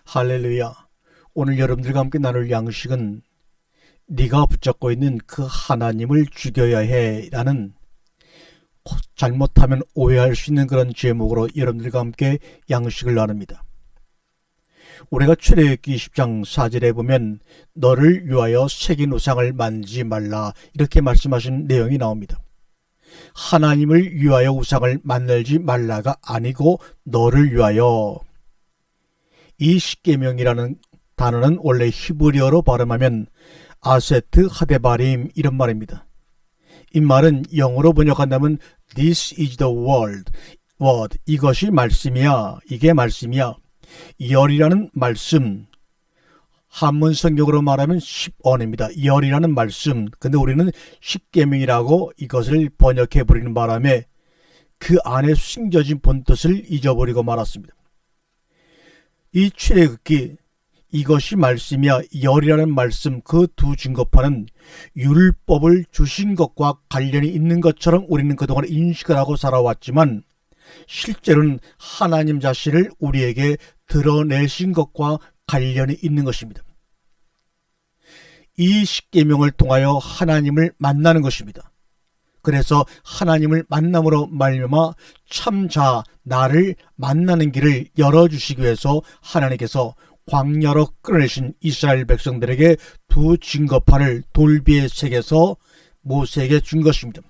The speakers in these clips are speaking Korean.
할렐루야. 오늘 여러분들과 함께 나눌 양식은 네가 붙잡고 있는 그 하나님을 죽여야 해 라는 잘못하면 오해할 수 있는 그런 제목으로 여러분들과 함께 양식을 나눕니다. 우리가 출애굽기 20장 4절에 보면 너를 위하여 새긴 우상을 만지지 말라 이렇게 말씀하신 내용이 나옵니다. 하나님을 위하여 우상을 만들지 말라가 아니고 너를 위하여. 이 십계명이라는 단어는 원래 히브리어로 발음하면 아세트 하데바림 이런 말입니다. 이 말은 영어로 번역한다면 This is the word. 이것이 말씀이야. 이게 말씀이야. 열이라는 말씀, 한문 성경으로 말하면 10언입니다. 열이라는 말씀. 근데 우리는 십계명이라고 이것을 번역해버리는 바람에 그 안에 숨겨진 본뜻을 잊어버리고 말았습니다. 이 출애굽기 이것이 말씀이야 열이라는 말씀 그 두 증거판은 율법을 주신 것과 관련이 있는 것처럼 우리는 그동안 인식을 하고 살아왔지만 실제로는 하나님 자신을 우리에게 드러내신 것과 관련이 있는 것입니다. 이 십계명을 통하여 하나님을 만나는 것입니다. 그래서 하나님을 만남으로 말미암아 참자 나를 만나는 길을 열어주시기 위해서 하나님께서 광야로 끌어내신 이스라엘 백성들에게 두 증거판을 돌비에 새겨서 모세에게 준 것입니다.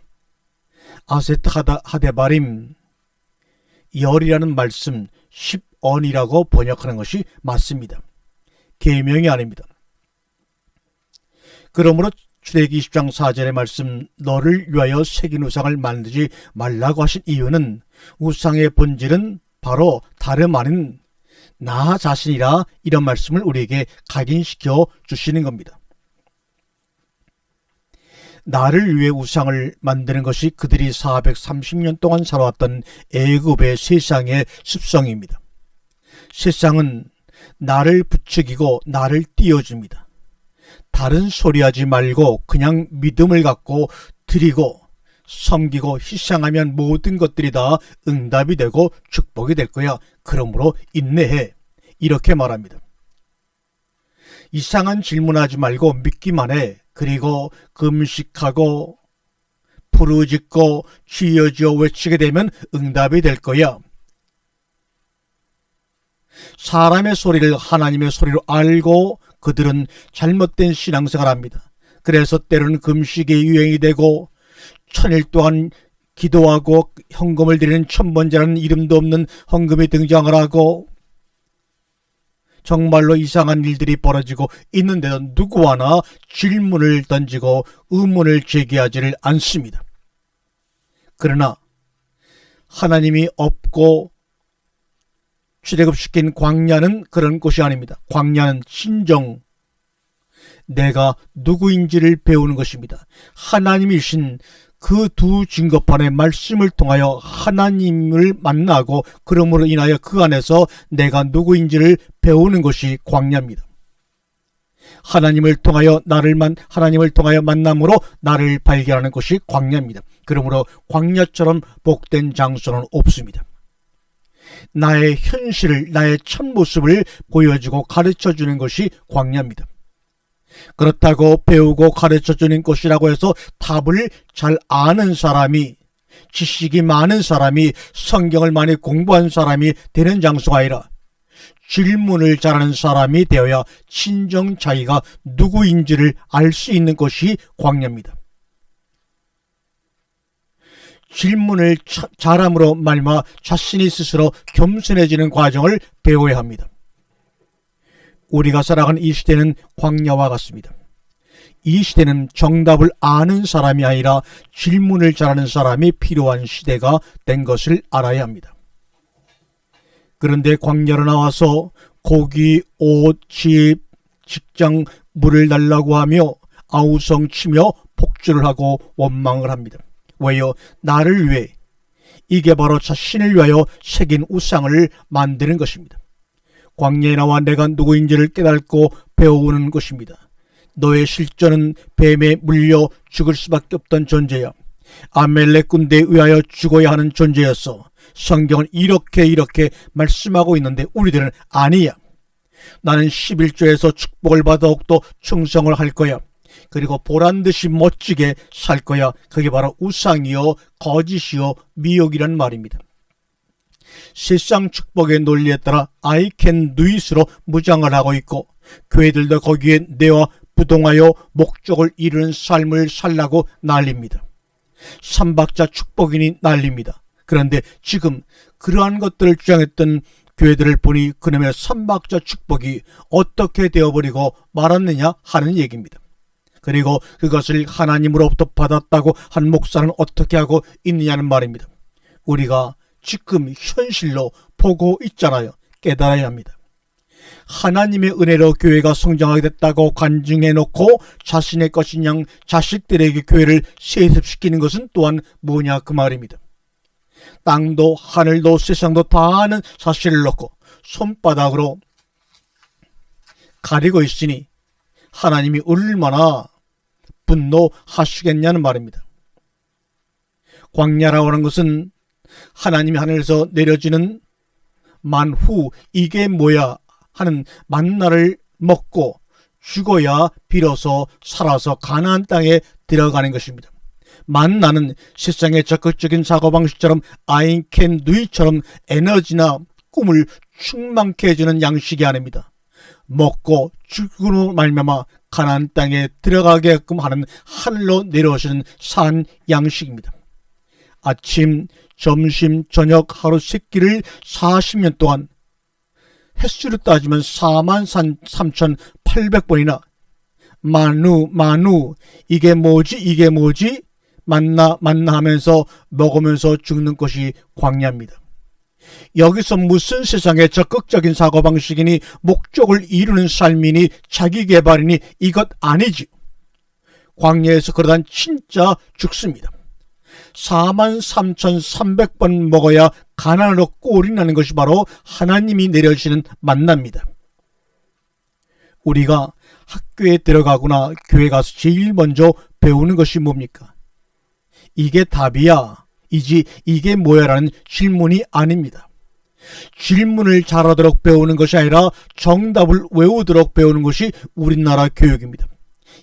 아세트 하데바림 열이라는 말씀 10언이라고 번역하는 것이 맞습니다. 계명이 아닙니다. 그러므로 출애굽기 20장 4절의 말씀 너를 위하여 새긴 우상을 만들지 말라고 하신 이유는 우상의 본질은 바로 다름 아닌 나 자신이라 이런 말씀을 우리에게 각인시켜 주시는 겁니다. 나를 위해 우상을 만드는 것이 그들이 430년 동안 살아왔던 애굽의 세상의 습성입니다. 세상은 나를 부추기고 나를 띄워줍니다. 다른 소리하지 말고 그냥 믿음을 갖고 드리고 섬기고 희생하면 모든 것들이 다 응답이 되고 축복이 될 거야. 그러므로 인내해. 이렇게 말합니다. 이상한 질문하지 말고 믿기만 해. 그리고 금식하고 부르짖고 쥐어쥐어 외치게 되면 응답이 될 거야. 사람의 소리를 하나님의 소리로 알고 그들은 잘못된 신앙생활을 합니다. 그래서 때로는 금식이 유행이 되고 천일 동안 기도하고 헌금을 드리는 천번제라는 이름도 없는 헌금이 등장을 하고 정말로 이상한 일들이 벌어지고 있는데도 누구 하나 질문을 던지고 의문을 제기하지를 않습니다. 그러나 하나님이 없고 출애굽시킨 광야는 그런 곳이 아닙니다. 광야는 진정 내가 누구인지를 배우는 것입니다. 하나님이신 그 두 증거판의 말씀을 통하여 하나님을 만나고 그러므로 인하여 그 안에서 내가 누구인지를 배우는 것이 광야입니다. 하나님을 통하여 하나님을 통하여 만남으로 나를 발견하는 것이 광야입니다. 그러므로 광야처럼 복된 장소는 없습니다. 나의 현실을 나의 참모습을 보여주고 가르쳐주는 것이 광야입니다. 그렇다고 배우고 가르쳐주는 것이라고 해서 답을 잘 아는 사람이 지식이 많은 사람이 성경을 많이 공부한 사람이 되는 장소가 아니라 질문을 잘하는 사람이 되어야 진정 자기가 누구인지를 알 수 있는 것이 광야입니다. 질문을 잘함으로 말미암아 자신이 스스로 겸손해지는 과정을 배워야 합니다. 우리가 살아가는 이 시대는 광야와 같습니다. 이 시대는 정답을 아는 사람이 아니라 질문을 잘하는 사람이 필요한 시대가 된 것을 알아야 합니다. 그런데 광야로 나와서 고기, 옷, 집, 직장, 물을 달라고 하며 아우성치며 폭주를 하고 원망을 합니다. 왜요? 나를 위해, 이게 바로 자신을 위하여 새긴 우상을 만드는 것입니다. 광야에 나와 내가 누구인지를 깨닫고 배우는 것입니다. 너의 실존은 뱀에 물려 죽을 수밖에 없던 존재야. 아멜렉 군대에 의하여 죽어야 하는 존재였어. 성경은 이렇게 말씀하고 있는데 우리들은 아니야. 나는 11조에서 축복을 받아 더욱더 충성을 할 거야. 그리고 보란듯이 멋지게 살 거야. 그게 바로 우상이요 거짓이요 미혹이란 말입니다. 세상 축복의 논리에 따라 I can do it으로 무장을 하고 있고, 교회들도 거기에 뇌와 부동하여 목적을 이루는 삶을 살라고 난립니다. 삼박자 축복이니 난립니다. 그런데 지금 그러한 것들을 주장했던 교회들을 보니 그놈의 삼박자 축복이 어떻게 되어버리고 말았느냐 하는 얘기입니다. 그리고 그것을 하나님으로부터 받았다고 한 목사는 어떻게 하고 있느냐는 말입니다. 우리가 지금 현실로 보고 있잖아요. 깨달아야 합니다. 하나님의 은혜로 교회가 성장하게 됐다고 간증해놓고 자신의 것인 양 자식들에게 교회를 세습시키는 것은 또한 뭐냐 그 말입니다. 땅도 하늘도 세상도 다 아는 사실을 놓고 손바닥으로 가리고 있으니 하나님이 얼마나 분노하시겠냐는 말입니다. 광야라고 하는 것은 하나님이 하늘에서 내려지는 만후, 이게 뭐야 하는 만나를 먹고 죽어야 비로소 살아서 가나안 땅에 들어가는 것입니다. 만나는 세상의 적극적인 사고방식처럼 I can do it처럼 에너지나 꿈을 충만케 해주는 양식이 아닙니다. 먹고 죽음으로 말미암아 가나안 땅에 들어가게끔 하는 하늘로 내려오시는 산 양식입니다. 아침, 점심, 저녁 하루 세 끼를 40년 동안 횟수로 따지면 43,800번이나 마누 이게 뭐지 만나 하면서 먹으면서 죽는 것이 광야입니다. 여기서 무슨 세상의 적극적인 사고방식이니 목적을 이루는 삶이니 자기개발이니 이것 아니지. 광야에서 그러다 진짜 죽습니다. 43,300번 먹어야 가난으로 꼴이 나는 것이 바로 하나님이 내려주시는 만납니다. 우리가 학교에 들어가거나 교회 가서 제일 먼저 배우는 것이 뭡니까? 이게 답이야, 이게 뭐야 라는 질문이 아닙니다. 질문을 잘하도록 배우는 것이 아니라 정답을 외우도록 배우는 것이 우리나라 교육입니다.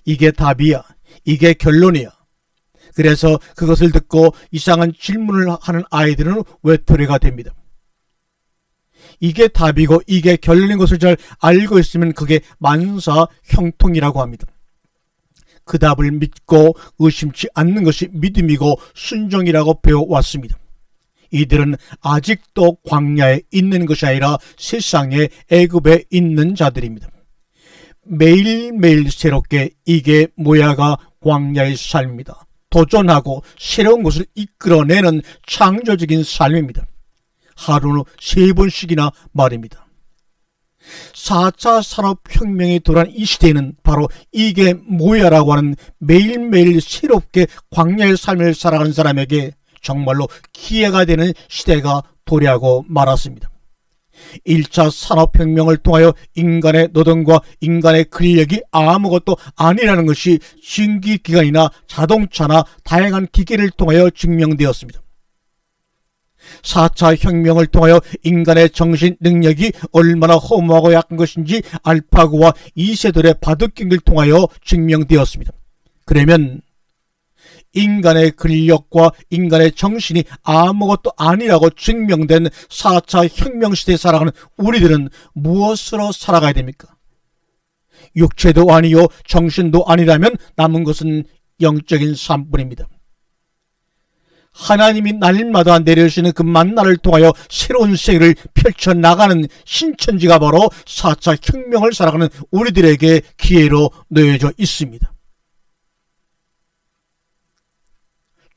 이게 답이야, 이게 결론이야. 그래서 그것을 듣고 이상한 질문을 하는 아이들은 외톨이가 됩니다. 이게 답이고 이게 결론인 것을 잘 알고 있으면 그게 만사 형통이라고 합니다. 그 답을 믿고 의심치 않는 것이 믿음이고 순종이라고 배워왔습니다. 이들은 아직도 광야에 있는 것이 아니라 세상의 애굽에 있는 자들입니다. 매일매일 새롭게 이게 뭐야가 광야의 삶입니다. 도전하고 새로운 것을 이끌어내는 창조적인 삶입니다. 하루는 3번씩이나 말입니다. 4차 산업혁명이 돌아온 이 시대에는 바로 이게 뭐야라고 하는 매일매일 새롭게 광야의 삶을 살아가는 사람에게 정말로 기회가 되는 시대가 도래하고 말았습니다. 1차 산업혁명을 통하여 인간의 노동과 인간의 근력이 아무것도 아니라는 것이 신기기관이나 자동차나 다양한 기계를 통하여 증명되었습니다. 4차 혁명을 통하여 인간의 정신 능력이 얼마나 허무하고 약한 것인지 알파고와 이세돌의 바둑경기를 통하여 증명되었습니다. 그러면 인간의 근력과 인간의 정신이 아무것도 아니라고 증명된 4차 혁명 시대에 살아가는 우리들은 무엇으로 살아가야 됩니까? 육체도 아니요 정신도 아니라면 남은 것은 영적인 삶뿐입니다. 하나님이 날마다 내려주시는 그 만나를 통하여 새로운 세계를 펼쳐나가는 신천지가 바로 4차 혁명을 살아가는 우리들에게 기회로 놓여져 있습니다.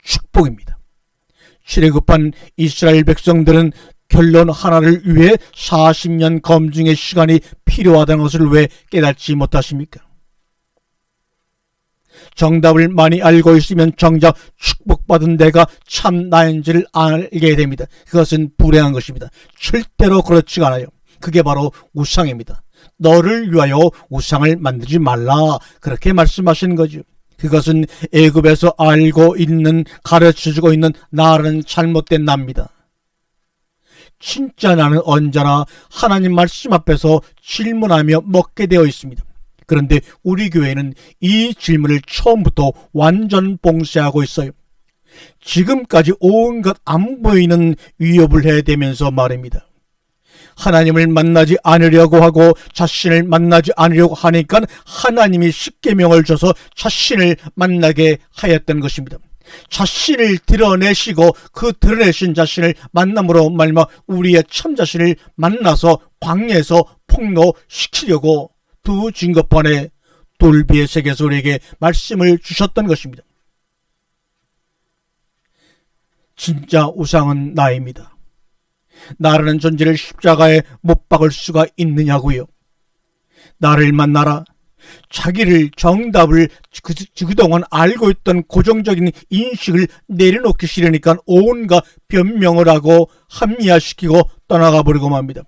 축복입니다. 출애굽한 이스라엘 백성들은 결론 하나를 위해 40년 검증의 시간이 필요하다는 것을 왜 깨닫지 못하십니까? 정답을 많이 알고 있으면 정작 축복받은 데가 참 나인지를 알게 됩니다. 그것은 불행한 것입니다. 절대로 그렇지가 않아요. 그게 바로 우상입니다. 너를 위하여 우상을 만들지 말라, 그렇게 말씀하시는 거죠. 그것은 애굽에서 알고 있는, 가르쳐주고 있는 나라는 잘못된 나입니다. 진짜 나는 언제나 하나님 말씀 앞에서 질문하며 먹게 되어 있습니다. 그런데 우리 교회는 이 질문을 처음부터 완전 봉쇄하고 있어요. 지금까지 온갖 안 보이는 위협을 해대면서 말입니다. 하나님을 만나지 않으려고 하고 자신을 만나지 않으려고 하니까 하나님이 십계명을 줘서 자신을 만나게 하였던 것입니다. 자신을 드러내시고 그 드러내신 자신을 만남으로 말미암아 우리의 참 자신을 만나서 광야에서 폭로시키려고 두 증거판에 돌비의 세계에서 우리에게 말씀을 주셨던 것입니다. 진짜 우상은 나입니다. 나라는 존재를 십자가에 못 박을 수가 있느냐고요. 나를 만나라. 자기를 정답을 그동안 알고 있던 고정적인 인식을 내려놓기 싫으니까 온갖 변명을 하고 합리화시키고 떠나가 버리고 맙니다.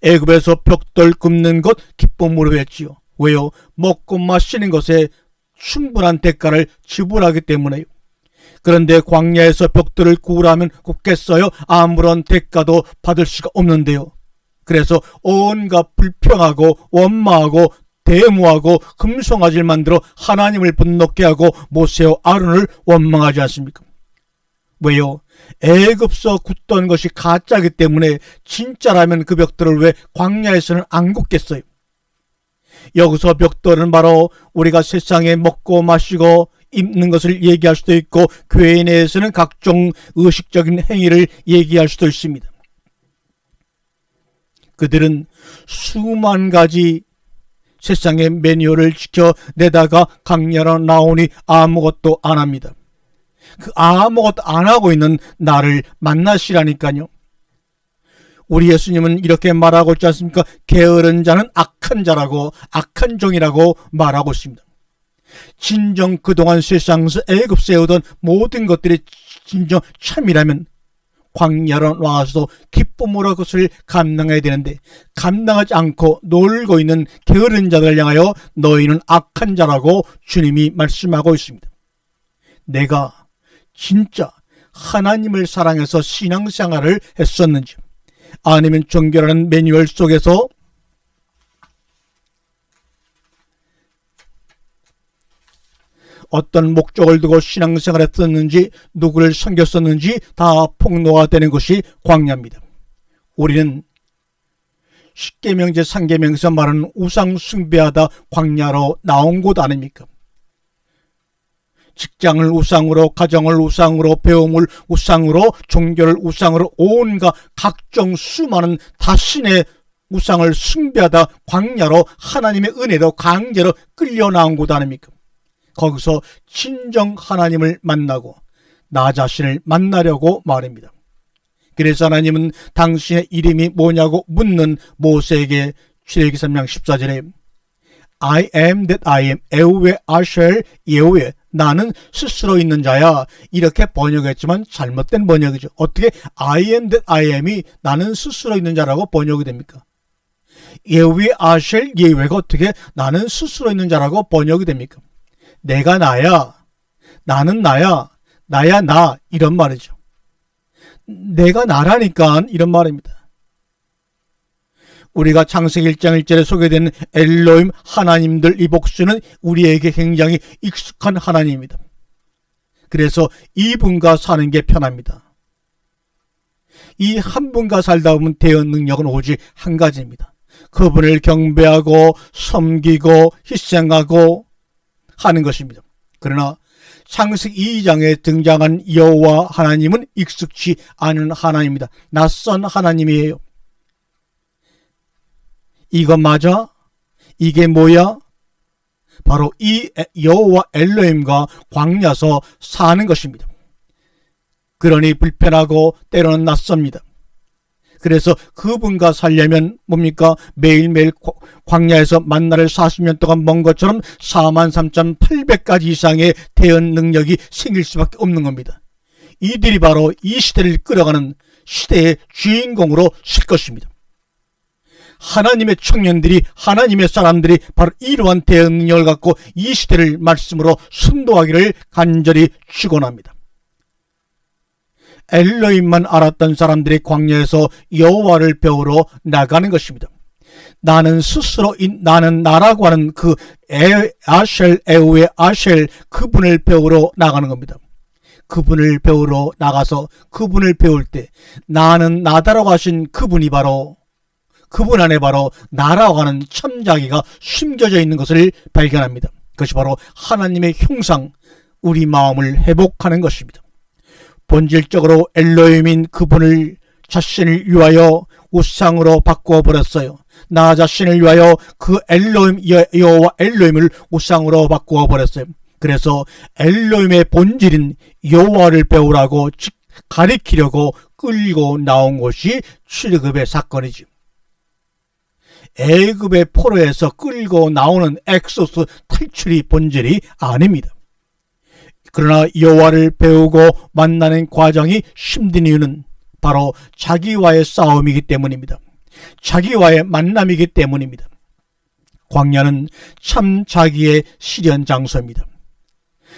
애굽에서 벽돌 굽는 것 기쁨으로 했지요. 왜요? 먹고 마시는 것에 충분한 대가를 지불하기 때문에요. 그런데 광야에서 벽돌을 구우라면 굽겠어요? 아무런 대가도 받을 수가 없는데요. 그래서 온갖 불평하고 원망하고 대모하고 금송아지를 만들어 하나님을 분노케 하고 모세와 아론을 원망하지 않습니까? 왜요? 애굽서 굽던 것이 가짜이기 때문에 진짜라면 그 벽돌을 왜 광야에서는 안 굽겠어요? 여기서 벽돌은 바로 우리가 세상에 먹고 마시고 입는 것을 얘기할 수도 있고 교회 내에서는 각종 의식적인 행위를 얘기할 수도 있습니다. 그들은 수만 가지 세상의 매뉴얼을 지켜내다가 광야로 나오니 아무것도 안 합니다. 그 아무것도 안 하고 있는 나를 만나시라니까요. 우리 예수님은 이렇게 말하고 있지 않습니까? 게으른 자는 악한 자라고 악한 종이라고 말하고 있습니다. 진정 그동안 세상에서 애굽세우던 모든 것들이 진정 참이라면 광야로 나와서 기쁨으로 그것을 감당해야 되는데 감당하지 않고 놀고 있는 게으른 자들을 향하여 너희는 악한 자라고 주님이 말씀하고 있습니다. 내가 진짜 하나님을 사랑해서 신앙생활을 했었는지 아니면 종교라는 매뉴얼 속에서 어떤 목적을 두고 신앙생활을 했었는지 누구를 섬겼었는지 다 폭로가 되는 것이 광야입니다. 우리는 십계명 제3계명에서 말하는 우상 숭배하다 광야로 나온 곳 아닙니까? 직장을 우상으로, 가정을 우상으로, 배움을 우상으로, 종교를 우상으로 온갖 각종 수많은 다신의 우상을 숭배하다 광야로 하나님의 은혜로 강제로 끌려 나온 곳 아닙니까? 거기서 진정 하나님을 만나고 나 자신을 만나려고 말입니다. 그래서 하나님은 당신의 이름이 뭐냐고 묻는 모세에게 출애굽기 3장 14절에 I am that I am 에우에 아쉘 예우에 나는 스스로 있는 자야 이렇게 번역했지만 잘못된 번역이죠. 어떻게 I am that I am이 나는 스스로 있는 자라고 번역이 됩니까? 예우에 아쉘 예우가 어떻게 나는 스스로 있는 자라고 번역이 됩니까? 내가 나야, 나는 나야, 나야 나 이런 말이죠. 내가 나라니까 이런 말입니다. 우리가 창세기 1장 1절에 소개되는 엘로힘 하나님들 이 복수는 우리에게 굉장히 익숙한 하나님입니다. 그래서 이분과 사는 게 편합니다. 이 한 분과 살다 보면 대응 능력은 오직 한 가지입니다. 그분을 경배하고 섬기고 희생하고 하는 것입니다. 그러나 창세기 2장에 등장한 여호와 하나님은 익숙치 않은 하나님입니다. 낯선 하나님이에요. 이거 맞아? 이게 뭐야? 바로 이 여호와 엘로힘과 광야서 사는 것입니다. 그러니 불편하고 때로는 낯섭니다. 그래서 그분과 살려면 뭡니까? 매일매일 광야에서 만나를 40년 동안 먼 것처럼 43,800가지 이상의 대응 능력이 생길 수밖에 없는 겁니다. 이들이 바로 이 시대를 끌어가는 시대의 주인공으로 설 것입니다. 하나님의 청년들이 하나님의 사람들이 바로 이러한 대응 능력을 갖고 이 시대를 말씀으로 선도하기를 간절히 축원합니다. 엘로힘만 알았던 사람들이 광야에서 여호와를 배우러 나가는 것입니다. 나는 스스로 나는 나라고 하는 그 아셀 에우의 아셀 그분을 배우러 나가는 겁니다. 그분을 배우러 나가서 그분을 배울 때 나는 나다라고 하신 그분이 바로 그분 안에 바로 나라고 하는 참자기가 숨겨져 있는 것을 발견합니다. 그것이 바로 하나님의 형상, 우리 마음을 회복하는 것입니다. 본질적으로 엘로힘인 그분을 자신을 위하여 우상으로 바꾸어 버렸어요. 나 자신을 위하여 그 엘로힘 여호와 엘로힘을 우상으로 바꾸어 버렸어요. 그래서 엘로힘의 본질인 여호와를 배우라고 가리키려고 끌고 나온 것이 출애굽의 사건이지. 애굽의 포로에서 끌고 나오는 엑소스 탈출이 본질이 아닙니다. 그러나 여호와를 배우고 만나는 과정이 힘든 이유는 바로 자기와의 싸움이기 때문입니다. 자기와의 만남이기 때문입니다. 광야는 참 자기의 시련 장소입니다.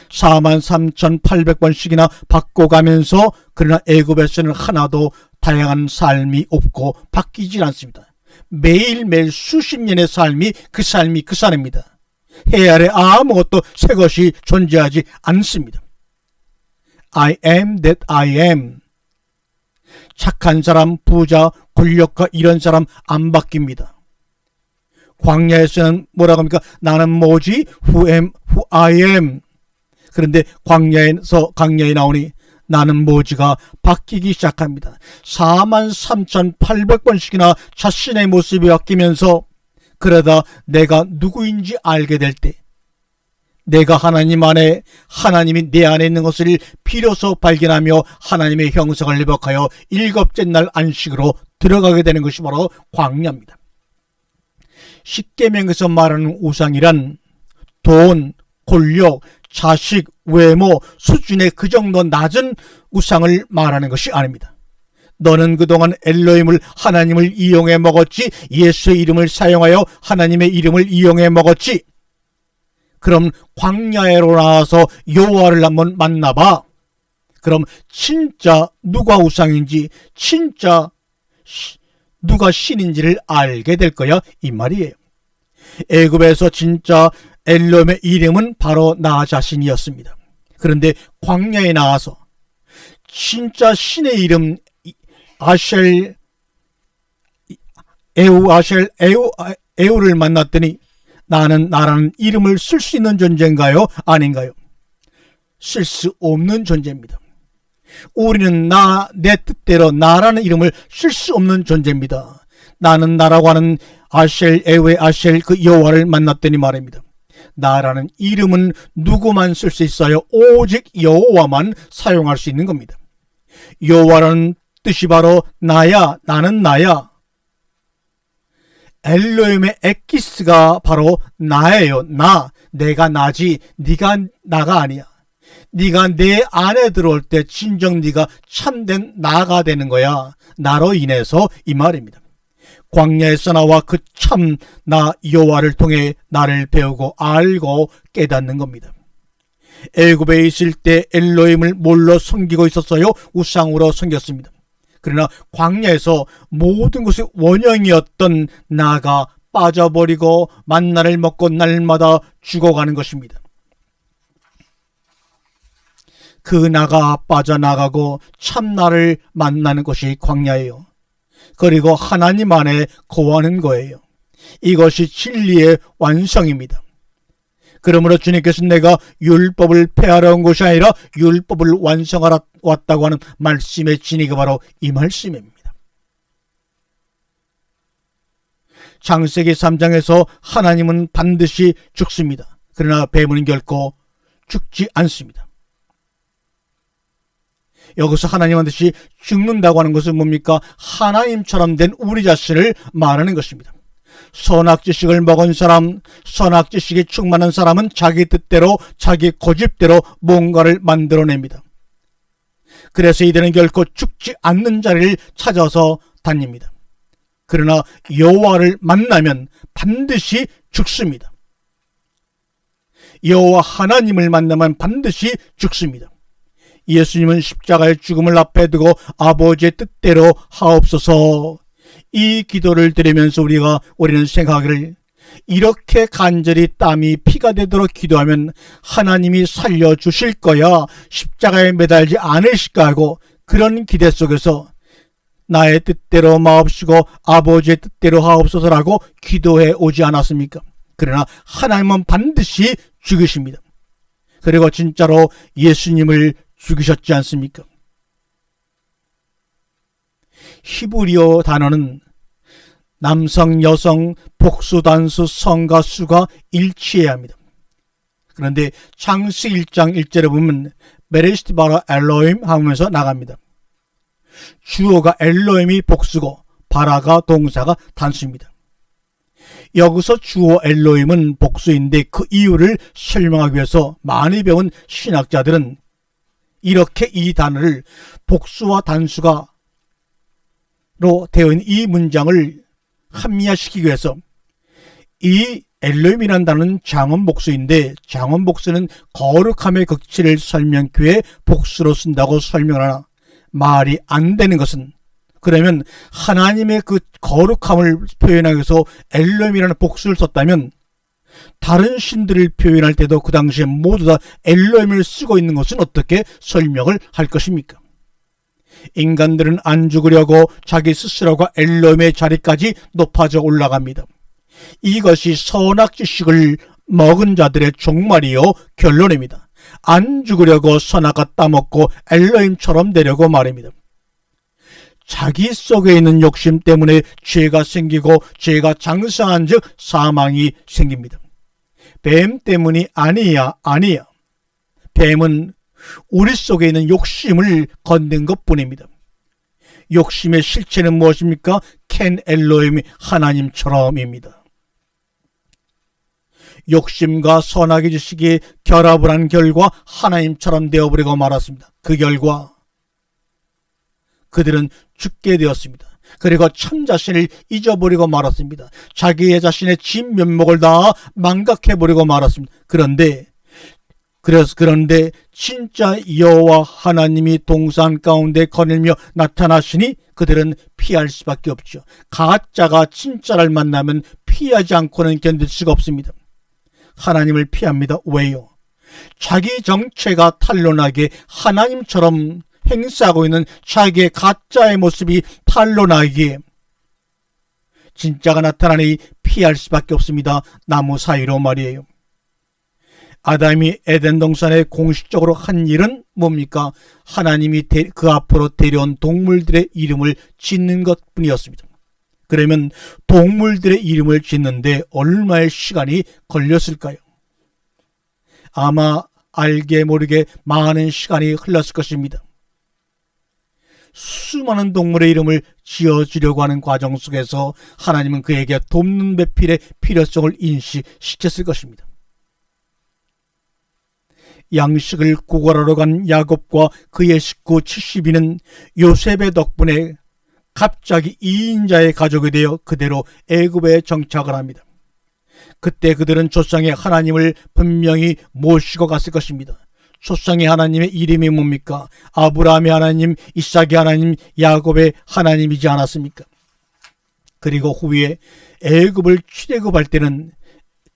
43,800번씩이나 바꿔가면서 그러나 애굽에서는 하나도 다양한 삶이 없고 바뀌질 않습니다. 매일매일 수십 년의 삶이 그 사람입니다. 해 아래 아무것도 새 것이 존재하지 않습니다. I am that I am. 착한 사람, 부자, 권력가 이런 사람 안 바뀝니다. 광야에서는 뭐라고 합니까? 나는 뭐지? Who I am. 그런데 광야에 나오니 나는 뭐지가 바뀌기 시작합니다. 43,800번씩이나 자신의 모습이 바뀌면서 그러다 내가 누구인지 알게 될 때 내가 하나님 안에 하나님이 내 안에 있는 것을 비로소 발견하며 하나님의 형상을 회복하여 일곱째 날 안식으로 들어가게 되는 것이 바로 광야입니다. 십계명에서 말하는 우상이란 돈, 권력, 자식, 외모, 수준의 그 정도 낮은 우상을 말하는 것이 아닙니다. 너는 그동안 엘로힘을 하나님을 이용해 먹었지, 예수의 이름을 사용하여 하나님의 이름을 이용해 먹었지. 그럼 광야로 나와서 여호와를 한번 만나봐. 그럼 진짜 누가 우상인지, 진짜 누가 신인지를 알게 될 거야 이 말이에요. 애굽에서 진짜 엘로힘의 이름은 바로 나 자신이었습니다. 그런데 광야에 나와서 진짜 신의 이름 에우를 만났더니 나는 나라는 이름을 쓸 수 있는 존재인가요? 아닌가요? 쓸 수 없는 존재입니다. 우리는 내 뜻대로 나라는 이름을 쓸 수 없는 존재입니다. 나는 나라고 하는 에우의 그 여호와를 만났더니 말입니다. 나라는 이름은 누구만 쓸 수 있어요? 오직 여호와만 사용할 수 있는 겁니다. 여호와라는 뜻이 바로 나야, 나는 나야. 엘로힘의 에키스가 바로 나예요. 내가 나지 네가 나가 아니야. 네가 내 안에 들어올 때 진정 네가 참된 나가 되는 거야. 나로 인해서 이 말입니다. 광야에서 나와 그 참 나 여호와를 통해 나를 배우고 알고 깨닫는 겁니다. 애굽에 있을 때 엘로힘을 뭘로 섬기고 있었어요? 우상으로 섬겼습니다. 그러나 광야에서 모든 것의 원형이었던 나가 빠져버리고 만나를 먹고 날마다 죽어가는 것입니다. 그 나가 빠져나가고 참나를 만나는 것이 광야예요. 그리고 하나님 안에 거하는 거예요. 이것이 진리의 완성입니다. 그러므로 주님께서 내가 율법을 폐하러 온 것이 아니라 율법을 완성하러 왔다고 하는 말씀의 진리가 바로 이 말씀입니다. 창세기 3장에서 하나님은 반드시 죽습니다. 그러나 뱀은 결코 죽지 않습니다. 여기서 하나님 반드시 죽는다고 하는 것은 뭡니까? 하나님처럼 된 우리 자신을 말하는 것입니다. 선악지식을 먹은 사람, 선악지식에 충만한 사람은 자기 뜻대로 자기 고집대로 뭔가를 만들어냅니다. 그래서 이들은 결코 죽지 않는 자리를 찾아서 다닙니다. 그러나 여호와를 만나면 반드시 죽습니다. 여호와 하나님을 만나면 반드시 죽습니다. 예수님은 십자가의 죽음을 앞에 두고 아버지의 뜻대로 하옵소서, 이 기도를 드리면서 우리는 생각하기를, 이렇게 간절히 땀이 피가 되도록 기도하면 하나님이 살려주실 거야, 십자가에 매달지 않으실까 하고, 그런 기대 속에서 나의 뜻대로 마옵시고 아버지의 뜻대로 하옵소서라고 기도해 오지 않았습니까? 그러나 하나님은 반드시 죽이십니다. 그리고 진짜로 예수님을 죽이셨지 않습니까? 히브리어 단어는 남성, 여성, 복수, 단수, 성과 수가 일치해야 합니다. 그런데 창세기 1장 1절에 보면 베레시트 바라 엘로임 하면서 나갑니다. 주어가 엘로임이 복수고 바라가 동사가 단수입니다. 여기서 주어 엘로임은 복수인데 그 이유를 설명하기 위해서 많이 배운 신학자들은 이렇게 이 단어를 복수와 단수가 로 되어 있는 이 문장을 합리화시키기 위해서, 이 엘로임이라는 단어는 장원 복수인데 장원 복수는 거룩함의 극치를 설명하기 위해 복수로 쓴다고 설명하나 말이 안 되는 것은, 그러면 하나님의 그 거룩함을 표현하기 위해서 엘로임이라는 복수를 썼다면 다른 신들을 표현할 때도 그 당시에 모두 다 엘로임을 쓰고 있는 것은 어떻게 설명을 할 것입니까? 인간들은 안 죽으려고 자기 스스로가 엘로임의 자리까지 높아져 올라갑니다. 이것이 선악지식을 먹은 자들의 종말이요 결론입니다. 안 죽으려고 선악과 따먹고 엘로임처럼 되려고 말입니다. 자기 속에 있는 욕심 때문에 죄가 생기고 죄가 장성한 즉 사망이 생깁니다. 뱀 때문이 아니야. 뱀은 우리 속에 있는 욕심을 건든 것뿐입니다. 욕심의 실체는 무엇입니까? 켄 엘로임 하나님처럼입니다. 욕심과 선악의 지식이 결합을 한 결과 하나님처럼 되어버리고 말았습니다. 그 결과 그들은 죽게 되었습니다. 그리고 참 자신을 잊어버리고 말았습니다. 자기의 자신의 진면목을 다 망각해버리고 말았습니다. 그런데 진짜 여호와 하나님이 동산 가운데 거닐며 나타나시니 그들은 피할 수밖에 없죠. 가짜가 진짜를 만나면 피하지 않고는 견딜 수가 없습니다. 하나님을 피합니다. 왜요? 자기 정체가 탄로나게 하나님처럼 행사하고 있는 자기의 가짜의 모습이 탄로나기에 진짜가 나타나니 피할 수밖에 없습니다. 나무 사이로 말이에요. 아담이 에덴 동산에 공식적으로 한 일은 뭡니까? 하나님이 그 앞으로 데려온 동물들의 이름을 짓는 것뿐이었습니다. 그러면 동물들의 이름을 짓는데 얼마의 시간이 걸렸을까요? 아마 알게 모르게 많은 시간이 흘렀을 것입니다. 수많은 동물의 이름을 지어주려고 하는 과정 속에서 하나님은 그에게 돕는 배필의 필요성을 인식시켰을 것입니다. 양식을 구걸하러 간 야곱과 그의 식구 70인은 요셉의 덕분에 갑자기 2인자의 가족이 되어 그대로 애굽에 정착을 합니다. 그때 그들은 조상의 하나님을 분명히 모시고 갔을 것입니다. 조상의 하나님의 이름이 뭡니까? 아브라함의 하나님, 이삭의 하나님, 야곱의 하나님이지 않았습니까? 그리고 후에 애굽을 출애굽할 때는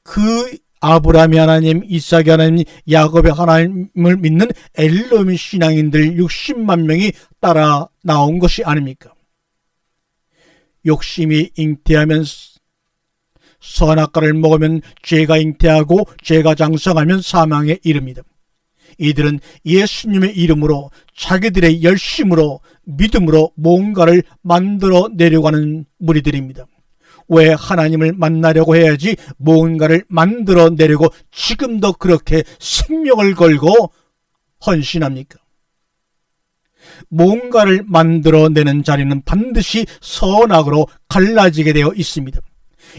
그 아브라함의 하나님, 이삭의 하나님, 야곱의 하나님을 믿는 엘로임 신앙인들 60만 명이 따라 나온 것이 아닙니까? 욕심이 잉태하면 선악과를 먹으면 죄가 잉태하고 죄가 장성하면 사망에 이릅니다. 이들은 예수님의 이름으로 자기들의 열심으로 믿음으로 뭔가를 만들어 내려고 하는 무리들입니다. 왜 하나님을 만나려고 해야지 뭔가를 만들어 내려고 지금도 그렇게 생명을 걸고 헌신합니까? 뭔가를 만들어내는 자리는 반드시 선악으로 갈라지게 되어 있습니다.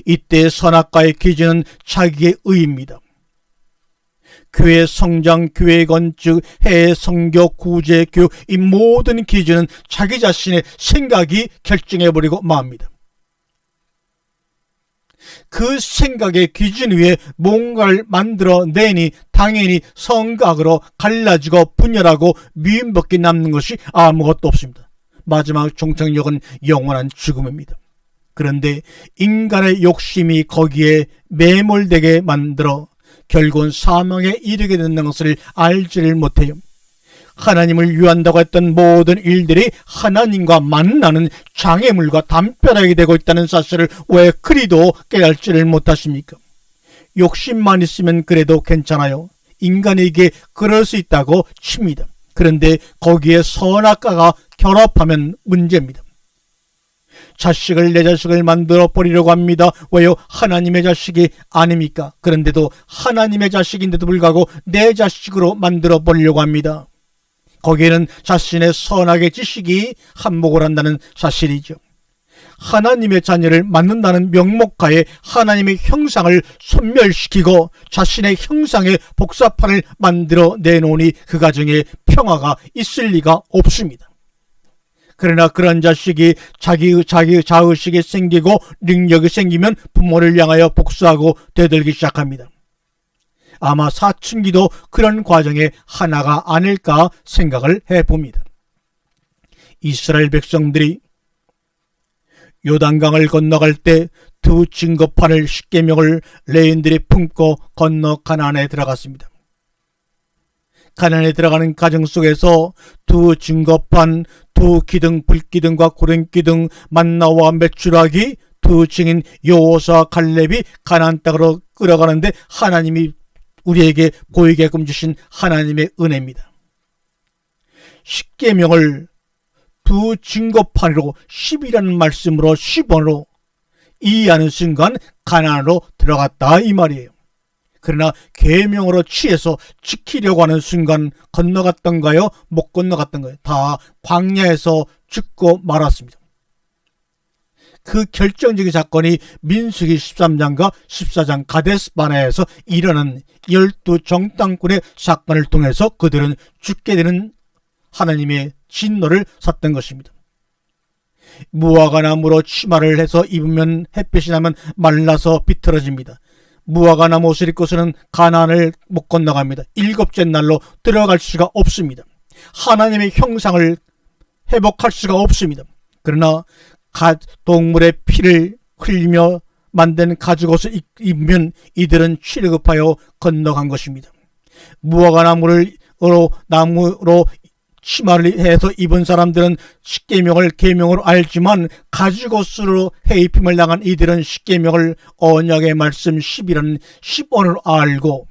이때 선악과의 기준은 자기의 의입니다. 교회 성장, 교회 건축, 해외 선교, 구제, 교육, 이 모든 기준은 자기 자신의 생각이 결정해버리고 맙니다. 그 생각의 기준 위에 뭔가를 만들어내니 당연히 성각으로 갈라지고 분열하고 미움밖에 남는 것이 아무것도 없습니다. 마지막 종착역은 영원한 죽음입니다. 그런데 인간의 욕심이 거기에 매몰되게 만들어 결국은 사망에 이르게 된다는 것을 알지를 못해요. 하나님을 위한다고 했던 모든 일들이 하나님과 만나는 장애물과 담벼락이 되고 있다는 사실을 왜 그리도 깨닫지를 못하십니까? 욕심만 있으면 그래도 괜찮아요. 인간에게 그럴 수 있다고 칩니다. 그런데 거기에 선악과가 결합하면 문제입니다. 내 자식을 만들어 버리려고 합니다. 왜요? 하나님의 자식이 아닙니까? 그런데도 하나님의 자식인데도 불구하고 내 자식으로 만들어 버리려고 합니다. 거기에는 자신의 선악의 지식이 한몫을 한다는 사실이죠. 하나님의 자녀를 만든다는 명목하에 하나님의 형상을 소멸시키고 자신의 형상의 복사판을 만들어 내놓으니 그 가정에 평화가 있을 리가 없습니다. 그러나 그런 자식이 자기 자의식이 생기고 능력이 생기면 부모를 향하여 복수하고 되돌기 시작합니다. 아마 사춘기도 그런 과정의 하나가 아닐까 생각을 해봅니다. 이스라엘 백성들이 요단강을 건너갈 때 두 증거판을 십계명을 레인들이 품고 건너 가나안에 들어갔습니다. 가나안에 들어가는 과정 속에서 두 증거판, 두 기둥, 불기둥과 구름기둥, 만나와 메추라기, 두 증인 여호수아와 갈렙이 가나안 땅으로 끌어가는데 하나님이 우리에게 보이게끔 주신 하나님의 은혜입니다. 십계명을 두 증거판으로 10이라는 말씀으로 10원으로 이해하는 순간 가나안으로 들어갔다 이 말이에요. 그러나 계명으로 취해서 지키려고 하는 순간 건너갔던가요? 못 건너갔던가요? 다 광야에서 죽고 말았습니다. 그 결정적인 사건이 민수기 13장과 14장 가데스바네아에서 일어난 12정탐꾼의 사건을 통해서 그들은 죽게 되는 하나님의 진노를 샀던 것입니다. 무화과 나무로 치마를 해서 입으면 햇빛이 나면 말라서 비틀어집니다. 무화과 나무 옷을 입고서는 가나안을 못 건너갑니다. 7째 날로 들어갈 수가 없습니다. 하나님의 형상을 회복할 수가 없습니다. 그러나 동물의 피를 흘리며 만든 가죽옷을 입으면 이들은 취급하여 건너간 것입니다. 무화과 나무로 치마를 해서 입은 사람들은 십계명을 계명으로 알지만 가죽옷으로 해입힘을 당한 이들은 십계명을 언약의 말씀 10이라는 10원으로 알고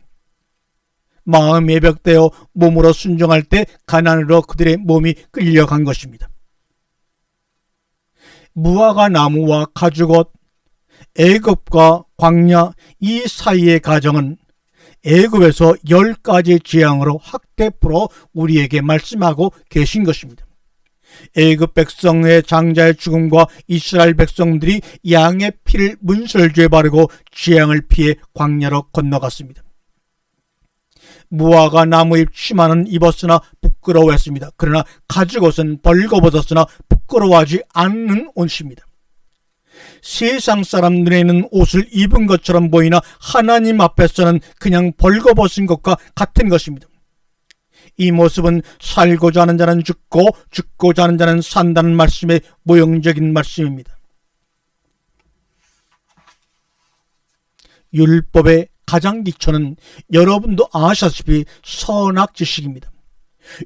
마음이 예벽되어 몸으로 순종할 때 가나안으로 그들의 몸이 끌려간 것입니다. 무화과 나무와 가죽옷, 애굽과 광야 이 사이의 가정은 애굽에서 10가지 재앙으로 확대풀어 우리에게 말씀하고 계신 것입니다. 애굽 백성의 장자의 죽음과 이스라엘 백성들이 양의 피를 문설주에 바르고 재앙을 피해 광야로 건너갔습니다. 무화과 나무잎 치마는 입었으나 부끄러워했습니다. 그러나 가죽옷은 벌거벗었으나 부끄러워하지 않는 옷입니다. 세상 사람 눈에는 옷을 입은 것처럼 보이나 하나님 앞에서는 그냥 벌거벗은 것과 같은 것입니다. 이 모습은 살고자 하는 자는 죽고 죽고자 하는 자는 산다는 말씀의 모형적인 말씀입니다. 율법의 가장 기초는 여러분도 아시다시피 선악지식입니다.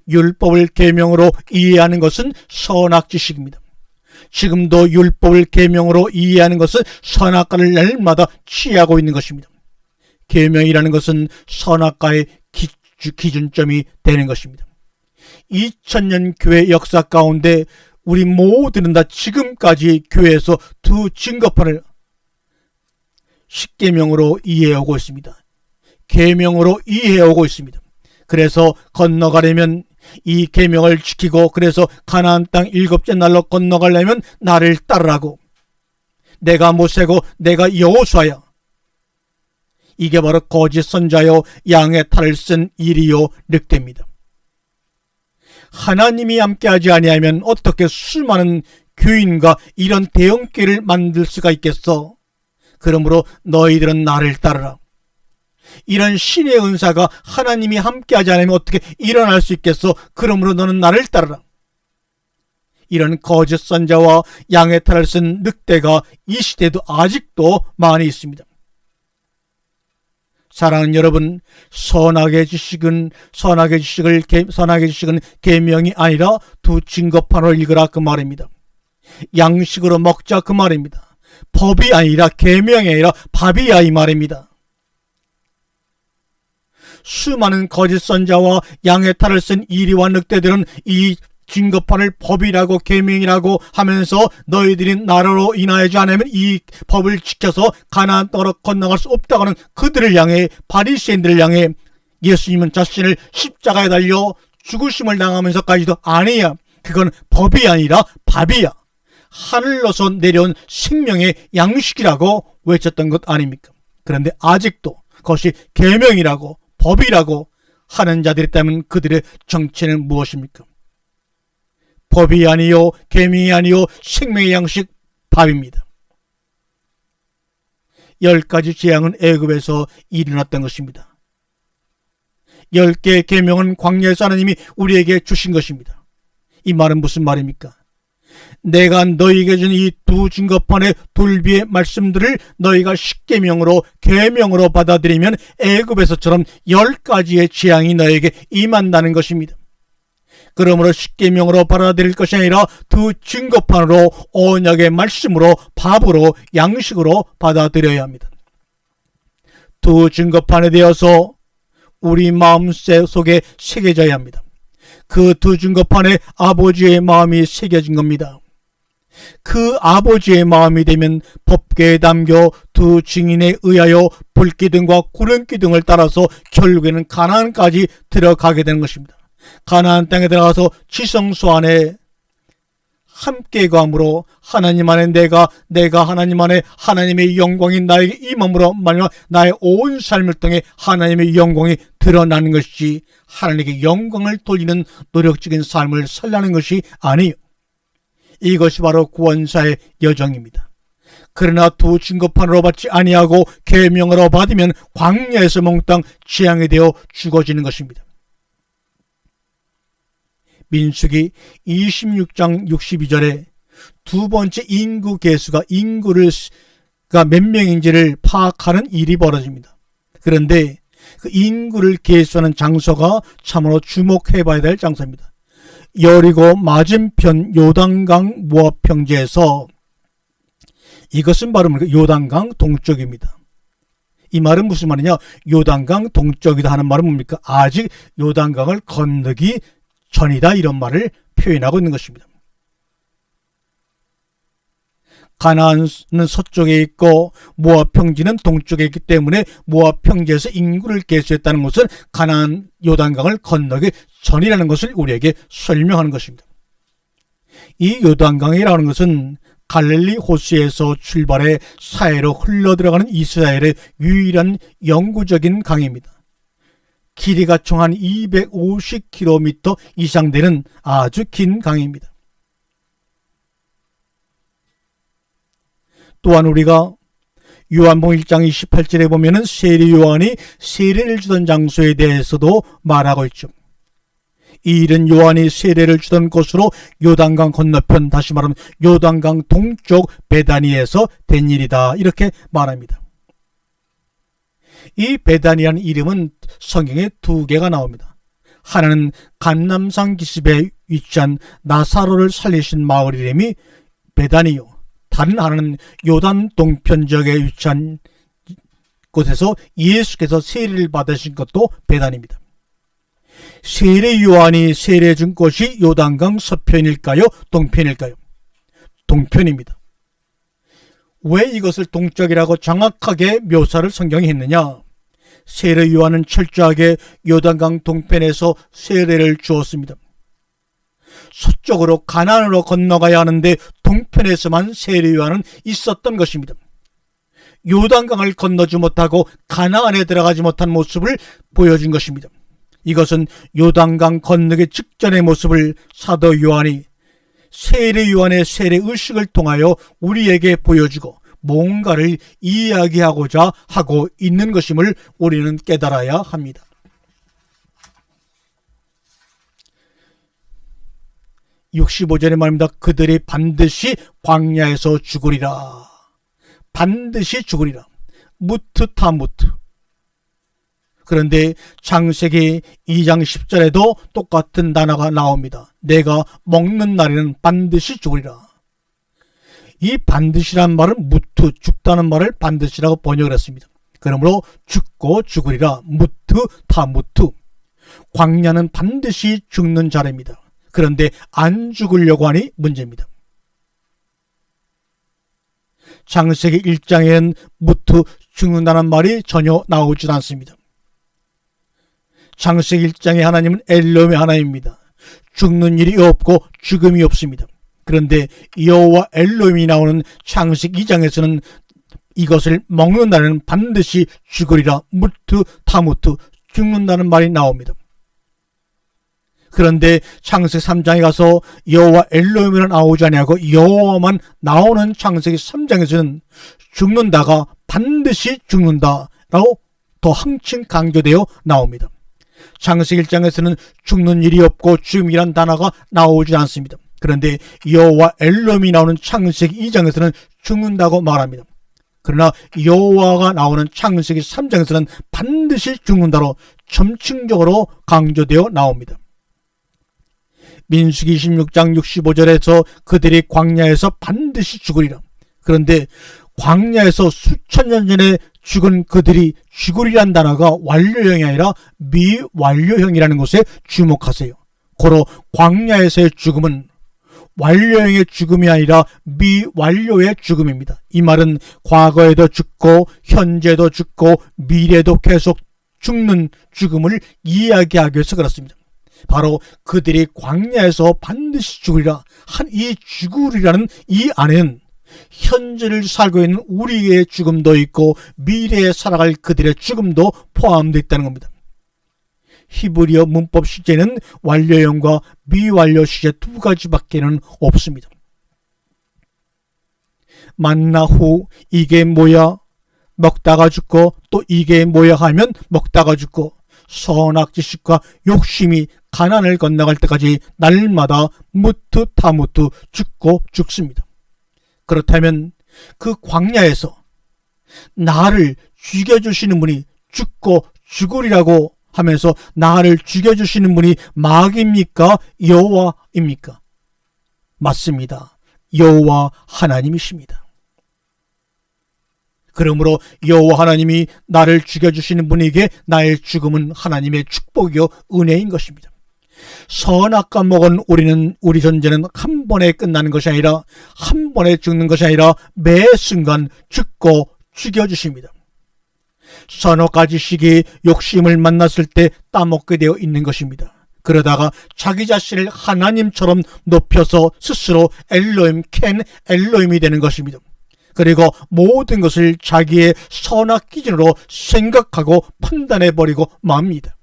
율법을 계명으로 이해하는 것은 선악지식입니다. 지금도 율법을 계명으로 이해하는 것은 선악과를 날마다 취하고 있는 것입니다. 계명이라는 것은 선악과의 기준점이 되는 것입니다. 2000년 교회 역사 가운데 우리 모두는 다 지금까지 교회에서 두 증거판을 십계명으로 이해하고 있습니다. 계명으로 이해하고 있습니다. 그래서 건너가려면 이 계명을 지키고 그래서 가나안 땅 7째 날로 건너가려면 나를 따르라고. 내가 모세고 내가 여호수아야. 이게 바로 거짓 선자요 양의 탈을 쓴 일이요 늑대입니다. 하나님이 함께하지 아니하면 어떻게 수많은 교인과 이런 대형교회를 만들 수가 있겠어? 그러므로 너희들은 나를 따르라. 이런 신의 은사가 하나님이 함께하지 않으면 어떻게 일어날 수 있겠어? 그러므로 너는 나를 따르라. 이런 거짓 선자와 양의 탈을 쓴 늑대가 이 시대에도 아직도 많이 있습니다. 사랑하는 여러분, 선악의 지식은 계명이 아니라 두 증거판을 읽으라 그 말입니다. 양식으로 먹자 그 말입니다. 법이 아니라 계명이 아니라 밥이야 이 말입니다. 수많은 거짓 선자와 양의 탈을 쓴 이리와 늑대들은 이 증거판을 법이라고 계명이라고 하면서 너희들이 나라로 인하여지 않으면 이 법을 지켜서 가나안 땅으로 건너갈 수 없다고 하는 그들을 향해, 바리새인들을 향해 예수님은 자신을 십자가에 달려 죽으심을 당하면서까지도 아니야, 그건 법이 아니라 밥이야, 하늘로서 내려온 생명의 양식이라고 외쳤던 것 아닙니까? 그런데 아직도 그것이 계명이라고 법이라고 하는 자들이 있다면 그들의 정체는 무엇입니까? 법이 아니요 계명이 아니요 생명의 양식 밥입니다. 10가지 재앙은 애굽에서 일어났던 것입니다. 10개의 계명은 광야에서 하나님이 우리에게 주신 것입니다. 이 말은 무슨 말입니까? 내가 너희에게 준 이 두 증거판의 돌비의 말씀들을 너희가 십계명으로 계명으로 받아들이면 애굽에서처럼 10가지의 재앙이 너희에게 임한다는 것입니다. 그러므로 십계명으로 받아들일 것이 아니라 두 증거판으로, 언약의 말씀으로, 밥으로, 양식으로 받아들여야 합니다. 두 증거판에 대해서 우리 마음 속에 새겨져야 합니다. 그 두 증거판에 아버지의 마음이 새겨진 겁니다. 그 아버지의 마음이 되면 법궤에 담겨 두 증인에 의하여 불기둥과 구름기둥을 따라서 결국에는 가나안까지 들어가게 되는 것입니다. 가나안 땅에 들어가서 지성소 안에 함께 감으로 하나님 안에 내가 하나님 안에 하나님의 영광이 나에게 임함으로 말미암아 나의 온 삶을 통해 하나님의 영광이 드러나는 것이지, 하나님께 영광을 돌리는 노력적인 삶을 살라는 것이 아니요, 이것이 바로 구원사의 여정입니다. 그러나 두 증거판으로 받지 아니하고 계명으로 받으면 광야에서 몽땅 재앙이 되어 죽어지는 것입니다. 민수기 26장 62절에 두 번째 인구 계수가 몇 명인지를 파악하는 일이 벌어집니다. 그런데 그 인구를 계수하는 장소가 참으로 주목해 봐야 될 장소입니다. 여리고 맞은편 요단강 모압 평지에서, 이것은 바로 요단강 동쪽입니다. 이 말은 무슨 말이냐? 요단강 동쪽이다 하는 말은 뭡니까? 아직 요단강을 건너기 전이다, 이런 말을 표현하고 있는 것입니다. 가나안은 서쪽에 있고 모압 평지는 동쪽에 있기 때문에 모압 평지에서 인구를 계수했다는 것은 가나안 요단강을 건너기 전이라는 것을 우리에게 설명하는 것입니다. 이 요단강이라는 것은 갈릴리 호수에서 출발해 사해로 흘러들어가는 이스라엘의 유일한 영구적인 강입니다. 길이가 총 한 250km 이상 되는 아주 긴 강입니다. 또한 우리가 요한복음 1장 28절에 보면은 세례 요한이 세례를 주던 장소에 대해서도 말하고 있죠. 이 일은 요한이 세례를 주던 곳으로 요단강 건너편, 다시 말하면 요단강 동쪽 베다니에서 된 일이다, 이렇게 말합니다. 이 베다니라는 이름은 성경에 2개가 나옵니다. 하나는 감람산 기슭에 위치한 나사로를 살리신 마을 이름이 베다니요, 다른 하나는 요단 동편 지역에 위치한 곳에서 예수께서 세례를 받으신 것도 베다니입니다. 세례 요한이 세례 준 곳이 요단강 서편일까요? 동편일까요? 동편입니다. 왜 이것을 동쪽이라고 정확하게 묘사를 성경이 했느냐? 세례 요한은 철저하게 요단강 동편에서 세례를 주었습니다. 서쪽으로 가나안으로 건너가야 하는데 동편에서만 세례 요한은 있었던 것입니다. 요단강을 건너지 못하고 가나안에 들어가지 못한 모습을 보여준 것입니다. 이것은 요단강 건너기 직전의 모습을 사도 요한이 세례 요한의 세례 의식을 통하여 우리에게 보여주고, 뭔가를 이야기하고자 하고 있는 것임을 우리는 깨달아야 합니다. (65절의) 말입니다. 그들이 반드시 광야에서 죽으리라. 반드시 죽으리라. 무트 타무트. 그런데 창세기 2장 10절에도 똑같은 단어가 나옵니다. 내가 먹는 날에는 반드시 죽으리라. 이 반드시란 말은 무트, 죽다는 말을 반드시라고 번역을 했습니다. 그러므로 죽고 죽으리라. 무트 타무트. 광야는 반드시 죽는 자리입니다. 그런데 안 죽으려고 하니 문제입니다. 창세기 1장에는 무트 죽는다는 말이 전혀 나오지 않습니다. 창세기 1장에 하나님은 엘로힘의 하나님입니다. 죽는 일이 없고 죽음이 없습니다. 그런데 여호와 엘로힘이 나오는 창세기 2장에서는 이것을 먹는 날에는 반드시 죽으리라. 무트 타무트, 죽는다는 말이 나옵니다. 그런데 창세기 3장에 가서 여호와 엘로힘은 나오지 아니하고 여호와만 나오는 창세기 3장에서는 죽는다가 반드시 죽는다라고 더 한층 강조되어 나옵니다. 창세기 1장에서는 죽는 일이 없고 죽음이란 단어가 나오지 않습니다. 그런데 여호와 엘로힘이 나오는 창세기 2장에서는 죽는다고 말합니다. 그러나 여호와가 나오는 창세기 3장에서는 반드시 죽는다로 점층적으로 강조되어 나옵니다. 민수기 26장 65절에서 그들이 광야에서 반드시 죽으리라. 그런데 광야에서 수천 년 전에 죽은 그들이 죽으리란 단어가 완료형이 아니라 미완료형이라는 것에 주목하세요. 고로 광야에서의 죽음은 완료형의 죽음이 아니라 미완료의 죽음입니다. 이 말은 과거에도 죽고 현재도 죽고 미래도 계속 죽는 죽음을 이야기하기 위해서 그렇습니다. 바로 그들이 광야에서 반드시 죽으리라 한 이 죽으리라는 이 안에는 현재를 살고 있는 우리의 죽음도 있고 미래에 살아갈 그들의 죽음도 포함되어 있다는 겁니다. 히브리어 문법 시제는 완료형과 미완료 시제 두 가지밖에는 없습니다. 만나 후 이게 뭐야? 먹다가 죽고 또 이게 뭐야 하면 먹다가 죽고 선악지식과 욕심이 가난을 건너갈 때까지 날마다 무트 타무트 죽고 죽습니다. 그렇다면 그 광야에서 나를 죽여주시는 분이 죽고 죽으리라고 하면서 나를 죽여주시는 분이 마귀입니까? 여호와입니까? 맞습니다. 여호와 하나님이십니다. 그러므로 여호와 하나님이 나를 죽여주시는 분에게 나의 죽음은 하나님의 축복이요 은혜인 것입니다. 선악과 먹은 우리 존재는 한 번에 끝나는 것이 아니라 한 번에 죽는 것이 아니라 매 순간 죽고 죽여주십니다. 서너 가지 식의 욕심을 만났을 때 따먹게 되어 있는 것입니다. 그러다가 자기 자신을 하나님처럼 높여서 스스로 엘로힘 켄 엘로힘이 되는 것입니다. 그리고 모든 것을 자기의 선악 기준으로 생각하고 판단해버리고 맙니다.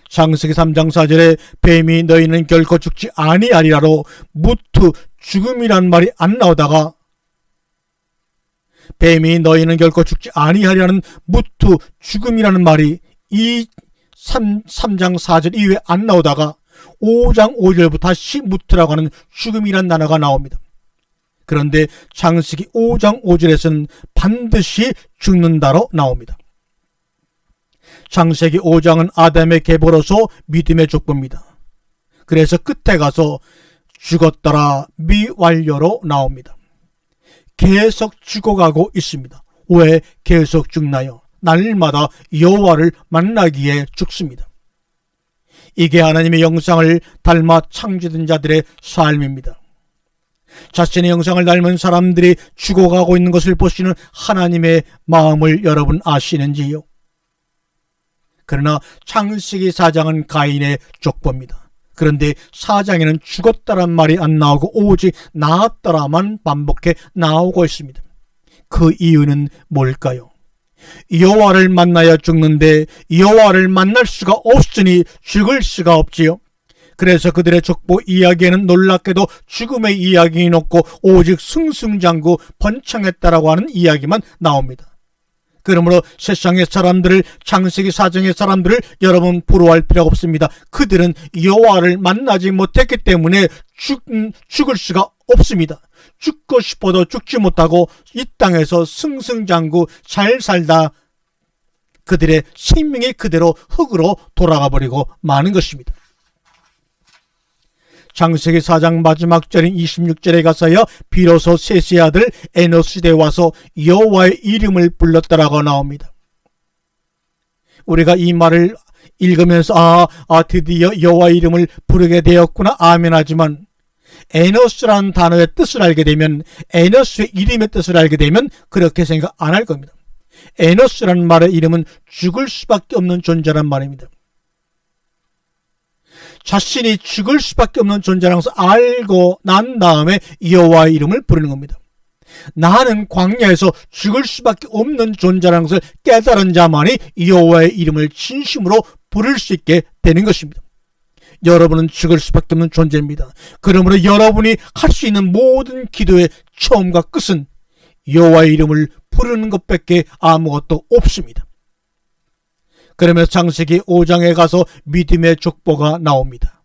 창세기 3장 4절에 뱀이 너희는 결코 죽지 아니하리라로 무트 죽음이란 말이 안 나오다가 뱀이 너희는 결코 죽지 아니하리라는 무트 죽음이라는 말이 이 3장 4절 이후에 안 나오다가 5장 5절부터 다시 무트라고 하는 죽음이란 단어가 나옵니다. 그런데 창세기 5장 5절에서는 반드시 죽는다로 나옵니다. 창세기 5장은 아담의 계보로서 믿음의 족보입니다. 그래서 끝에 가서 죽었더라 미완료로 나옵니다. 계속 죽어가고 있습니다. 왜 계속 죽나요? 날마다 여호와를 만나기에 죽습니다. 이게 하나님의 형상을 닮아 창조된 자들의 삶입니다. 자신의 형상을 닮은 사람들이 죽어가고 있는 것을 보시는 하나님의 마음을 여러분 아시는지요? 그러나 창세기 4장은 가인의 족보입니다. 그런데 4장에는 죽었다란 말이 안 나오고 오직 나았더라만 반복해 나오고 있습니다. 그 이유는 뭘까요? 여호와를 만나야 죽는데 여호와를 만날 수가 없으니 죽을 수가 없지요. 그래서 그들의 족보 이야기에는 놀랍게도 죽음의 이야기는 없고 오직 승승장구 번창했다라고 하는 이야기만 나옵니다. 그러므로 세상의 사람들을, 창세기 사정의 사람들을 여러분 부러워할 필요가 없습니다. 그들은 여호와를 만나지 못했기 때문에 죽을 수가 없습니다. 죽고 싶어도 죽지 못하고 이 땅에서 승승장구 잘 살다 그들의 생명이 그대로 흙으로 돌아가 버리고 마는 것입니다. 창세기 4장 마지막 절인 26절에 가서요, 비로소 셋의 아들 에노스에 와서 여호와의 이름을 불렀다라고 나옵니다. 우리가 이 말을 읽으면서 드디어 여호와의 이름을 부르게 되었구나 아멘 하지만, 에노스라는 단어의 뜻을 알게 되면, 에노스의 이름의 뜻을 알게 되면 그렇게 생각 안 할 겁니다. 에노스라는 말의 이름은 죽을 수밖에 없는 존재란 말입니다. 자신이 죽을 수밖에 없는 존재라는 것을 알고 난 다음에 여호와의 이름을 부르는 겁니다. 나는 광야에서 죽을 수밖에 없는 존재라는 것을 깨달은 자만이 여호와의 이름을 진심으로 부를 수 있게 되는 것입니다. 여러분은 죽을 수밖에 없는 존재입니다. 그러므로 여러분이 할 수 있는 모든 기도의 처음과 끝은 여호와의 이름을 부르는 것밖에 아무것도 없습니다. 그러면서 창세기 5장에 가서 믿음의 족보가 나옵니다.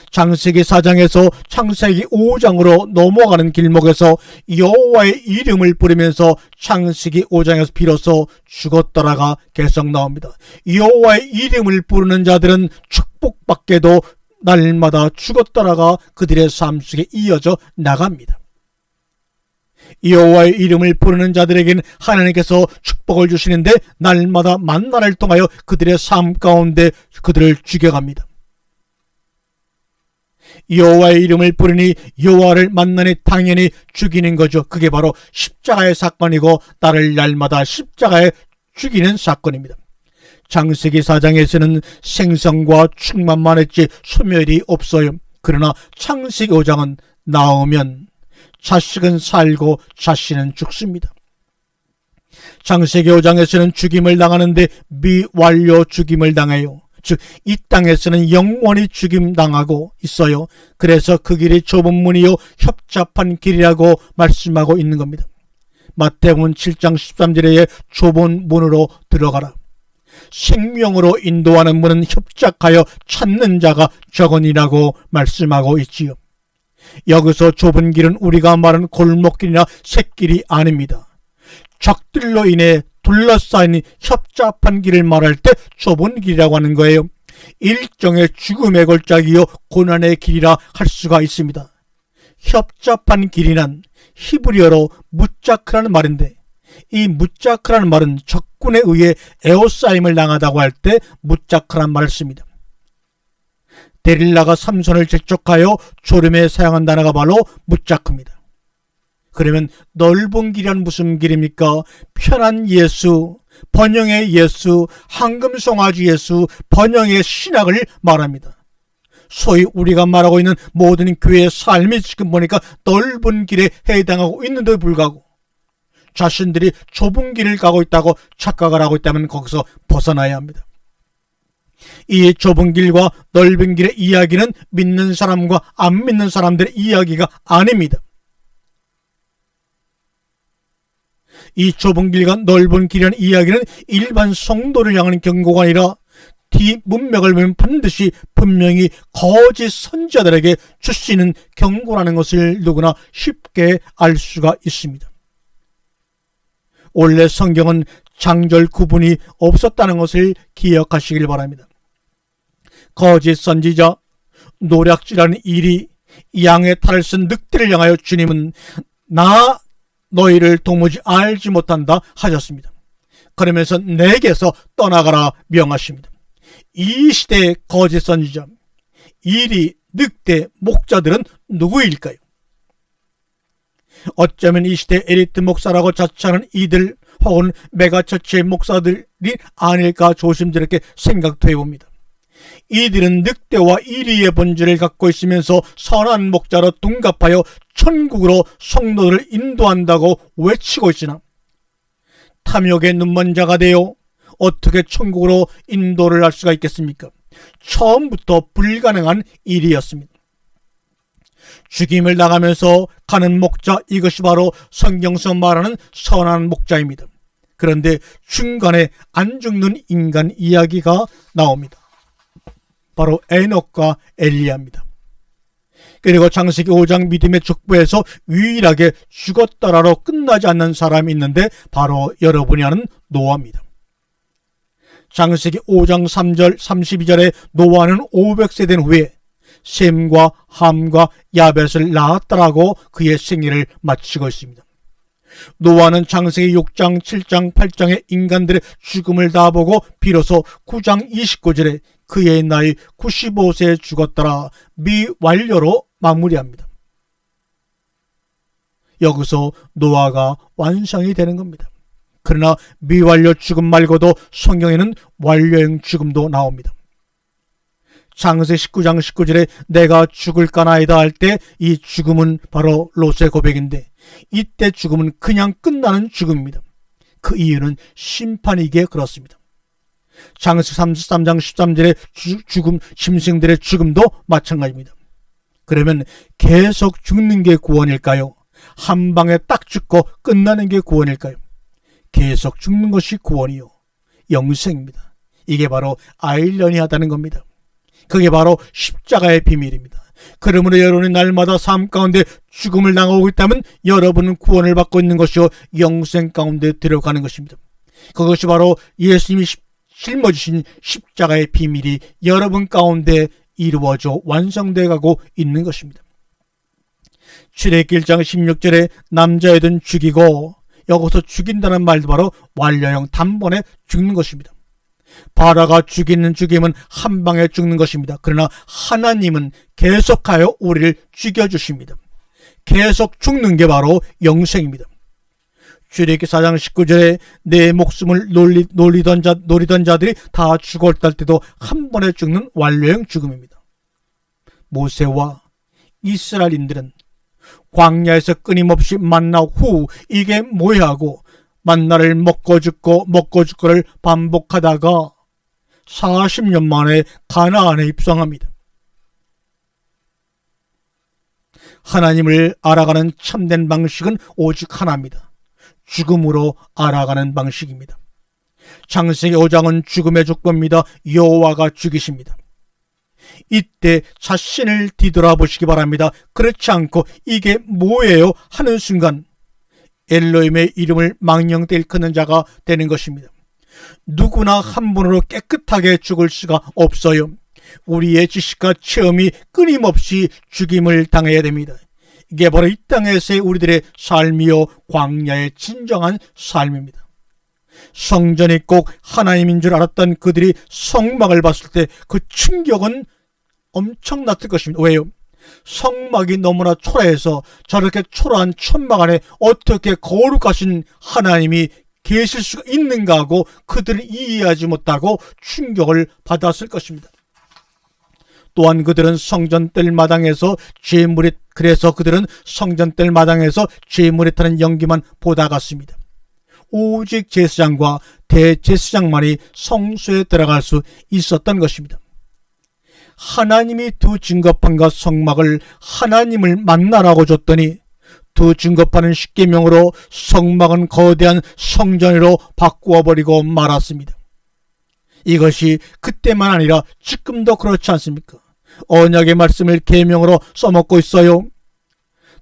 창세기 4장에서 창세기 5장으로 넘어가는 길목에서 여호와의 이름을 부르면서 창세기 5장에서 비로소 죽었더라가 계속 나옵니다. 여호와의 이름을 부르는 자들은 축복받게도 날마다 죽었더라가 그들의 삶 속에 이어져 나갑니다. 여호와의 이름을 부르는 자들에게는 하나님께서 축복을 주시는데 날마다 만나를 통하여 그들의 삶 가운데 그들을 죽여갑니다. 여호와의 이름을 부르니 여호와를 만나니 당연히 죽이는 거죠. 그게 바로 십자가의 사건이고 나를 날마다 십자가에 죽이는 사건입니다. 창세기 4장에서는 생성과 충만만 했지 소멸이 없어요. 그러나 창세기 5장은 나오면 자식은 살고 자신은 죽습니다. 창세기 5장에서는 죽임을 당하는데 미완료 죽임을 당해요. 즉 이 땅에서는 영원히 죽임당하고 있어요. 그래서 그 길이 좁은 문이요 협잡한 길이라고 말씀하고 있는 겁니다. 마태복음 7장 13절에 좁은 문으로 들어가라. 생명으로 인도하는 문은 협착하여 찾는 자가 적으니라고 말씀하고 있지요. 여기서 좁은 길은 우리가 말하는 골목길이나 샛길이 아닙니다. 적들로 인해 둘러싸인 협잡한 길을 말할 때 좁은 길이라고 하는 거예요. 일종의 죽음의 골짜기요 고난의 길이라 할 수가 있습니다. 협잡한 길이란 히브리어로 무자크라는 말인데, 이 무자크라는 말은 적군에 의해 에워싸임을 당하다고 할 때 무자크라는 말을 씁니다. 데릴라가 삼손을 재촉하여 조름에 사용한 단어가 바로 무자크입니다. 그러면 넓은 길이란 무슨 길입니까? 편한 예수, 번영의 예수, 황금송아지 예수, 번영의 신학을 말합니다. 소위 우리가 말하고 있는 모든 교회의 삶이 지금 보니까 넓은 길에 해당하고 있는데도 불구하고 자신들이 좁은 길을 가고 있다고 착각을 하고 있다면 거기서 벗어나야 합니다. 이 좁은 길과 넓은 길의 이야기는 믿는 사람과 안 믿는 사람들의 이야기가 아닙니다. 이 좁은 길과 넓은 길이라는 이야기는 일반 성도를 향하는 경고가 아니라 뒤 문맥을 보면 반드시 분명히 거짓 선지자들에게 주시는 경고라는 것을 누구나 쉽게 알 수가 있습니다. 원래 성경은 장절 구분이 없었다는 것을 기억하시길 바랍니다. 거짓 선지자, 노략질하는 일이 양의 탈을 쓴 늑대를 향하여 주님은 나 너희를 도무지 알지 못한다 하셨습니다. 그러면서 내게서 떠나가라 명하십니다. 이 시대의 거짓 선지자, 일이, 늑대, 목자들은 누구일까요? 어쩌면 이 시대 에리트 목사라고 자처하는 이들 혹은 메가처치의 목사들이 아닐까 조심스럽게 생각도 해봅니다. 이들은 늑대와 이리의 본질을 갖고 있으면서 선한 목자로 둔갑하여 천국으로 성도들을 인도한다고 외치고 있으나 탐욕의 눈먼 자가 되어 어떻게 천국으로 인도를 할 수가 있겠습니까? 처음부터 불가능한 일이었습니다. 죽임을 당하면서 가는 목자, 이것이 바로 성경에서 말하는 선한 목자입니다. 그런데 중간에 안 죽는 인간 이야기가 나옵니다. 바로 에녹과 엘리야입니다. 그리고 창세기 5장 믿음의 족보에서 유일하게 죽었다라로 끝나지 않는 사람이 있는데 바로 여러분이 아는 노아입니다. 창세기 5장 3절 32절에 노아는 500세 된 후에 셈과 함과 야벳을 낳았다라고 그의 생애를 마치고 있습니다. 노아는 창세기 6장 7장 8장의 인간들의 죽음을 다 보고 비로소 9장 29절에 그의 나이 95세에 죽었더라 미완료로 마무리합니다. 여기서 노아가 완성이 되는 겁니다. 그러나 미완료 죽음 말고도 성경에는 완료형 죽음도 나옵니다. 창세기 19장 19절에 내가 죽을까나이다 할 때 이 죽음은 바로 롯의 고백인데 이때 죽음은 그냥 끝나는 죽음입니다. 그 이유는 심판이기에 그렇습니다. 창세기 33장 13절에 죽음, 짐승들의 죽음도 마찬가지입니다. 그러면 계속 죽는 게 구원일까요? 한 방에 딱 죽고 끝나는 게 구원일까요? 계속 죽는 것이 구원이요, 영생입니다. 이게 바로 아이러니하다는 겁니다. 그게 바로 십자가의 비밀입니다. 그러므로 여러분이 날마다 삶 가운데 죽음을 당하고 있다면 여러분은 구원을 받고 있는 것이요, 영생 가운데 들어가는 것입니다. 그것이 바로 예수님이 짊어지신 십자가의 비밀이 여러분 가운데 이루어져 완성되어 가고 있는 것입니다. 출애굽기 1장 16절에 남자애든 죽이고, 여기서 죽인다는 말도 바로 완료형 단번에 죽는 것입니다. 바라가 죽이는 죽임은 한 방에 죽는 것입니다. 그러나 하나님은 계속하여 우리를 죽여주십니다. 계속 죽는 게 바로 영생입니다. 출애굽기 4장 19절에 내 목숨을 노리던 자들이 다 죽었다 할 때도 한 번에 죽는 완료형 죽음입니다. 모세와 이스라엘인들은 광야에서 끊임없이 만나 후 이게 뭐야 하고 만나를 먹고 죽고를 반복하다가 40년 만에 가나안에 입성합니다. 하나님을 알아가는 참된 방식은 오직 하나입니다. 죽음으로 알아가는 방식입니다. 창세기 5장은 죽음의 족보입니다. 여호와가 죽이십니다. 이때 자신을 뒤돌아보시기 바랍니다. 그렇지 않고 이게 뭐예요 하는 순간 엘로힘의 이름을 망령되 일컫는 자가 되는 것입니다. 누구나 한 번으로 깨끗하게 죽을 수가 없어요. 우리의 지식과 체험이 끊임없이 죽임을 당해야 됩니다. 이게 바로 이 땅에서의 우리들의 삶이요, 광야의 진정한 삶입니다. 성전이 꼭 하나님인 줄 알았던 그들이 성막을 봤을 때 그 충격은 엄청났을 것입니다. 왜요? 성막이 너무나 초라해서 저렇게 초라한 천막 안에 어떻게 거룩하신 하나님이 계실 수가 있는가 하고 그들을 이해하지 못하고 충격을 받았을 것입니다. 또한 그들은 성전뜰 마당에서 그래서 그들은 성전뜰 마당에서 재물에 타는 연기만 보다 갔습니다. 오직 제사장과 대제사장만이 성소에 들어갈 수 있었던 것입니다. 하나님이 두 증거판과 성막을 하나님을 만나라고 줬더니 두 증거판은 십계명으로 성막은 거대한 성전으로 바꾸어버리고 말았습니다. 이것이 그때만 아니라 지금도 그렇지 않습니까? 언약의 말씀을 계명으로 써먹고 있어요.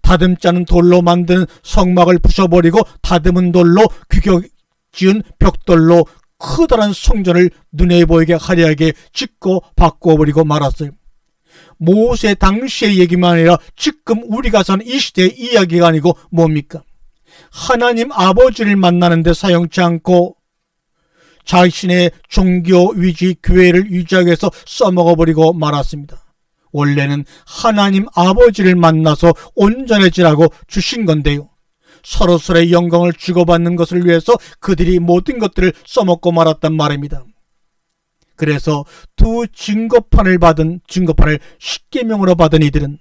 다듬지 않은 돌로 만든 성막을 부숴버리고 다듬은 돌로 규격 지은 벽돌로 커다란 성전을 눈에 보이게 화려하게 짓고 바꾸어버리고 말았어요. 모세 당시의 얘기만 아니라 지금 우리가 사는 이 시대의 이야기가 아니고 뭡니까? 하나님 아버지를 만나는데 사용치 않고 자신의 종교 위지 교회를 유지하기 위해서 써먹어버리고 말았습니다. 원래는 하나님 아버지를 만나서 온전해지라고 주신 건데요, 서로서로의 영광을 주고받는 것을 위해서 그들이 모든 것들을 써먹고 말았단 말입니다. 그래서 두 증거판을 십계명으로 받은 이들은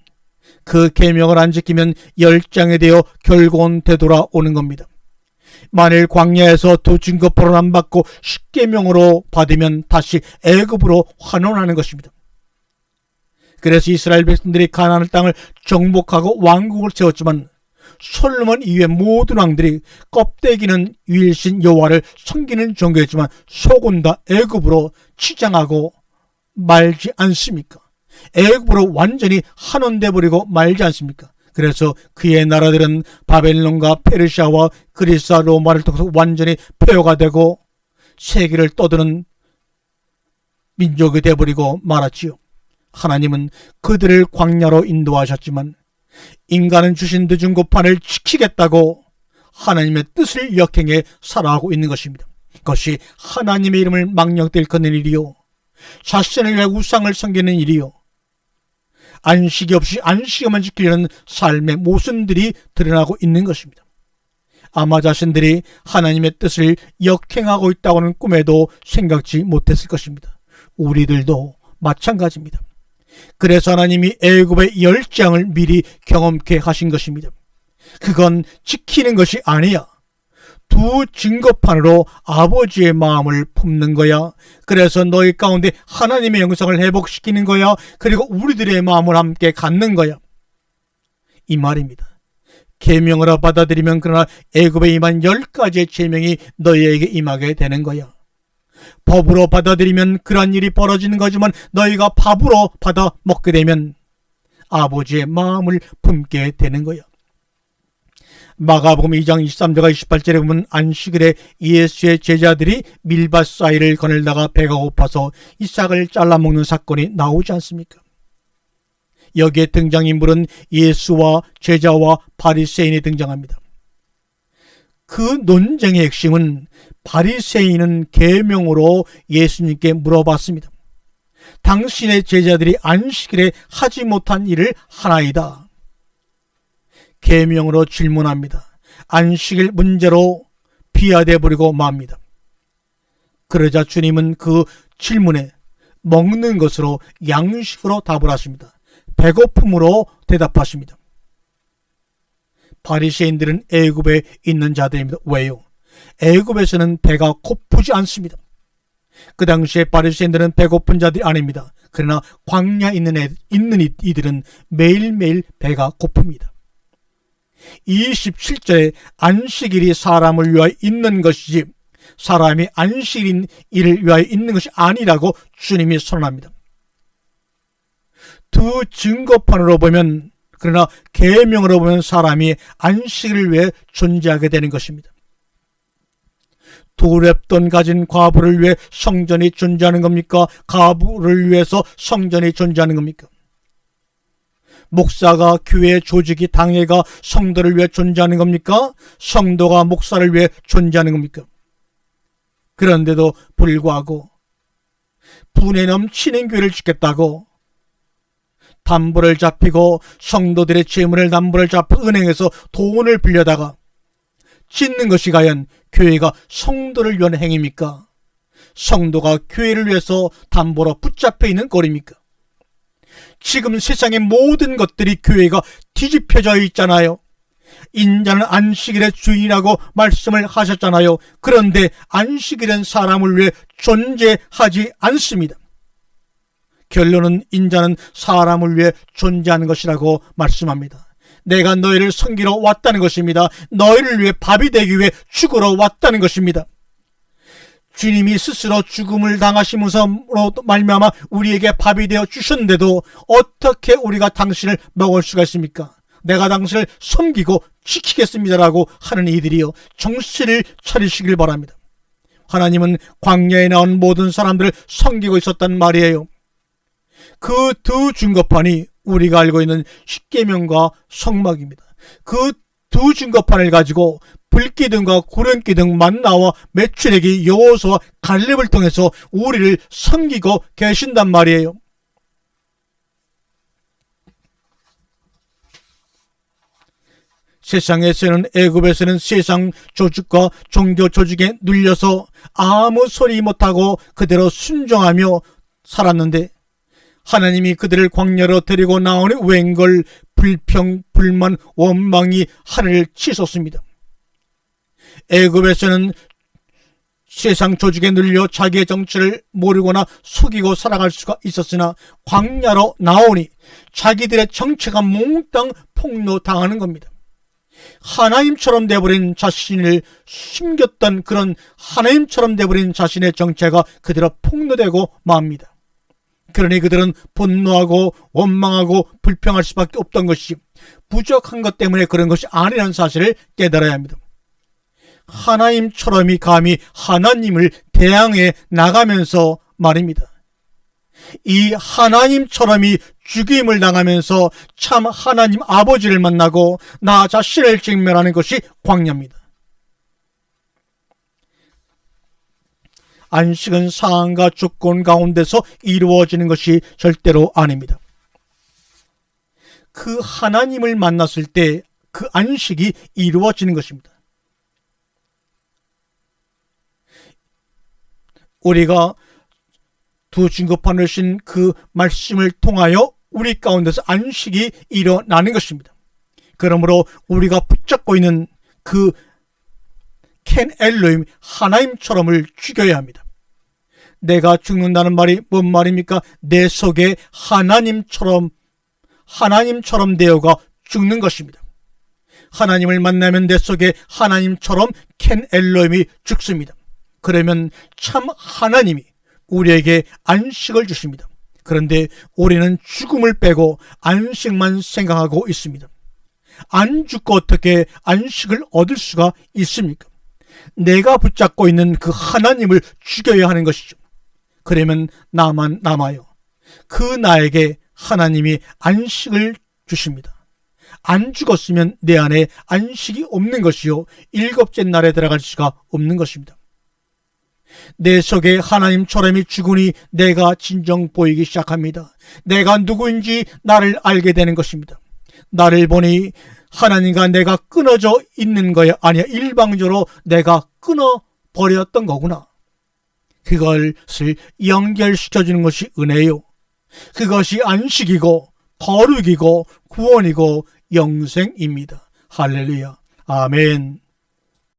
그 계명을 안 지키면 열장에 되어 결국은 되돌아오는 겁니다. 만일 광야에서 두 증거포를 안 받고 십계명으로 받으면 다시 애굽으로 환원하는 것입니다. 그래서 이스라엘 백성들이 가나안 땅을 정복하고 왕국을 세웠지만 솔로몬 이외 모든 왕들이 껍데기는 유일신 여호와를 섬기는 종교였지만 속은 다 애굽으로 치장하고 말지 않습니까? 애굽으로 완전히 환원돼 버리고 말지 않습니까? 그래서 그의 나라들은 바벨론과 페르시아와 그리스와 로마를 통해서 완전히 폐허가 되고 세계를 떠드는 민족이 되어버리고 말았지요. 하나님은 그들을 광야로 인도하셨지만 인간은 주신 늦은 고판을 지키겠다고 하나님의 뜻을 역행해 살아가고 있는 것입니다. 그것이 하나님의 이름을 망령되이 일컫는 일이요, 자신을 위해 우상을 섬기는 일이요, 안식이 없이 안식일만 지키려는 삶의 모순들이 드러나고 있는 것입니다. 아마 자신들이 하나님의 뜻을 역행하고 있다고는 꿈에도 생각지 못했을 것입니다. 우리들도 마찬가지입니다. 그래서 하나님이 애굽의 열장을 미리 경험케 하신 것입니다. 그건 지키는 것이 아니야. 두 증거판으로 아버지의 마음을 품는 거야. 그래서 너희 가운데 하나님의 영성을 회복시키는 거야. 그리고 우리들의 마음을 함께 갖는 거야. 이 말입니다. 계명으로 받아들이면 그러나 애굽에 임한 10가지의 계명이 너희에게 임하게 되는 거야. 법으로 받아들이면 그러한 일이 벌어지는 거지만 너희가 밥으로 받아 먹게 되면 아버지의 마음을 품게 되는 거야. 마가복음 2장 23절과 28절에 보면 안식일에 예수의 제자들이 밀밭 사이를 거닐다가 배가 고파서 이삭을 잘라먹는 사건이 나오지 않습니까? 여기에 등장인물은 예수와 제자와 바리새인이 등장합니다. 그 논쟁의 핵심은 바리새인은 계명으로 예수님께 물어봤습니다. 당신의 제자들이 안식일에 하지 못한 일을 하나이다. 계명으로 질문합니다. 안식일 문제로 비하돼 버리고 맙니다. 그러자 주님은 그 질문에 먹는 것으로 양식으로 답을 하십니다. 배고픔으로 대답하십니다. 바리새인들은 애굽에 있는 자들입니다. 왜요? 애굽에서는 배가 고프지 않습니다. 그 당시에 바리새인들은 배고픈 자들이 아닙니다. 그러나 광야에 있는 이들은 매일매일 배가 고픕니다. 27절에 안식일이 사람을 위하여 있는 것이지 사람이 안식일인 일을 위하여 있는 것이 아니라고 주님이 선언합니다. 두 증거판으로 보면, 그러나 계명으로 보면 사람이 안식일을 위해 존재하게 되는 것입니다. 두 랩돈 가진 과부를 위해 성전이 존재하는 겁니까? 과부를 위해서 성전이 존재하는 겁니까? 목사가 교회 조직이 당회가 성도를 위해 존재하는 겁니까? 성도가 목사를 위해 존재하는 겁니까? 그런데도 불구하고 분에 넘치는 교회를 짓겠다고 담보를 잡히고 성도들의 재물을 담보를 잡고 은행에서 돈을 빌려다가 짓는 것이 과연 교회가 성도를 위한 행위입니까? 성도가 교회를 위해서 담보로 붙잡혀 있는 꼴입니까? 지금 세상의 모든 것들이 교회가 뒤집혀져 있잖아요. 인자는 안식일의 주인이라고 말씀을 하셨잖아요. 그런데 안식일은 사람을 위해 존재하지 않습니다. 결론은 인자는 사람을 위해 존재하는 것이라고 말씀합니다. 내가 너희를 섬기러 왔다는 것입니다. 너희를 위해 밥이 되기 위해 죽으러 왔다는 것입니다. 주님이 스스로 죽음을 당하시면서 말미암아 우리에게 밥이 되어 주셨는데도 어떻게 우리가 당신을 먹을 수가 있습니까? 내가 당신을 섬기고 지키겠습니다라고 하는 이들이요, 정신을 차리시길 바랍니다. 하나님은 광야에 나온 모든 사람들을 섬기고 있었단 말이에요. 그 두 증거판이 우리가 알고 있는 십계명과 성막입니다. 그 두 증거판을 가지고 불기둥과 구름기둥, 만나와 메추라기, 여호수아, 갈렙을 통해서 우리를 섬기고 계신단 말이에요. 세상에서는, 애굽에서는 세상 조직과 종교 조직에 눌려서 아무 소리 못하고 그대로 순종하며 살았는데 하나님이 그들을 광야로 데리고 나오니 웬걸 불평, 불만, 원망이 하늘을 치솟습니다. 애굽에서는 세상 조직에 눌려 자기의 정체를 모르거나 속이고 살아갈 수가 있었으나 광야로 나오니 자기들의 정체가 몽땅 폭로당하는 겁니다. 하나님처럼 돼버린 자신을 숨겼던 그런 하나님처럼 돼버린 자신의 정체가 그대로 폭로되고 맙니다. 그러니 그들은 분노하고 원망하고 불평할 수밖에 없던 것이 부족한 것 때문에 그런 것이 아니라는 사실을 깨달아야 합니다. 하나님처럼이 감히 하나님을 대항해 나가면서 말입니다. 이 하나님처럼이 죽임을 당하면서 참 하나님 아버지를 만나고 나 자신을 직면하는 것이 광야입니다. 안식은 상황과 조건 가운데서 이루어지는 것이 절대로 아닙니다. 그 하나님을 만났을 때 그 안식이 이루어지는 것입니다. 우리가 두 증거판을 신 그 말씀을 통하여 우리 가운데서 안식이 일어나는 것입니다. 그러므로 우리가 붙잡고 있는 그 켄 엘로힘 하나님처럼을 죽여야 합니다. 내가 죽는다는 말이 뭔 말입니까? 내 속에 하나님처럼 되어가 죽는 것입니다. 하나님을 만나면 내 속에 하나님처럼 켄 엘로힘이 죽습니다. 그러면 참 하나님이 우리에게 안식을 주십니다. 그런데 우리는 죽음을 빼고 안식만 생각하고 있습니다. 안 죽고 어떻게 안식을 얻을 수가 있습니까? 내가 붙잡고 있는 그 하나님을 죽여야 하는 것이죠. 그러면 나만 남아요. 그 나에게 하나님이 안식을 주십니다. 안 죽었으면 내 안에 안식이 없는 것이요, 일곱째 날에 들어갈 수가 없는 것입니다. 내 속에 하나님처럼이 죽으니 내가 진정 보이기 시작합니다. 내가 누구인지 나를 알게 되는 것입니다. 나를 보니 하나님과 내가 끊어져 있는 거야. 아니야, 일방적으로 내가 끊어버렸던 거구나. 그것을 연결시켜주는 것이 은혜요. 그것이 안식이고 거룩이고 구원이고 영생입니다. 할렐루야. 아멘.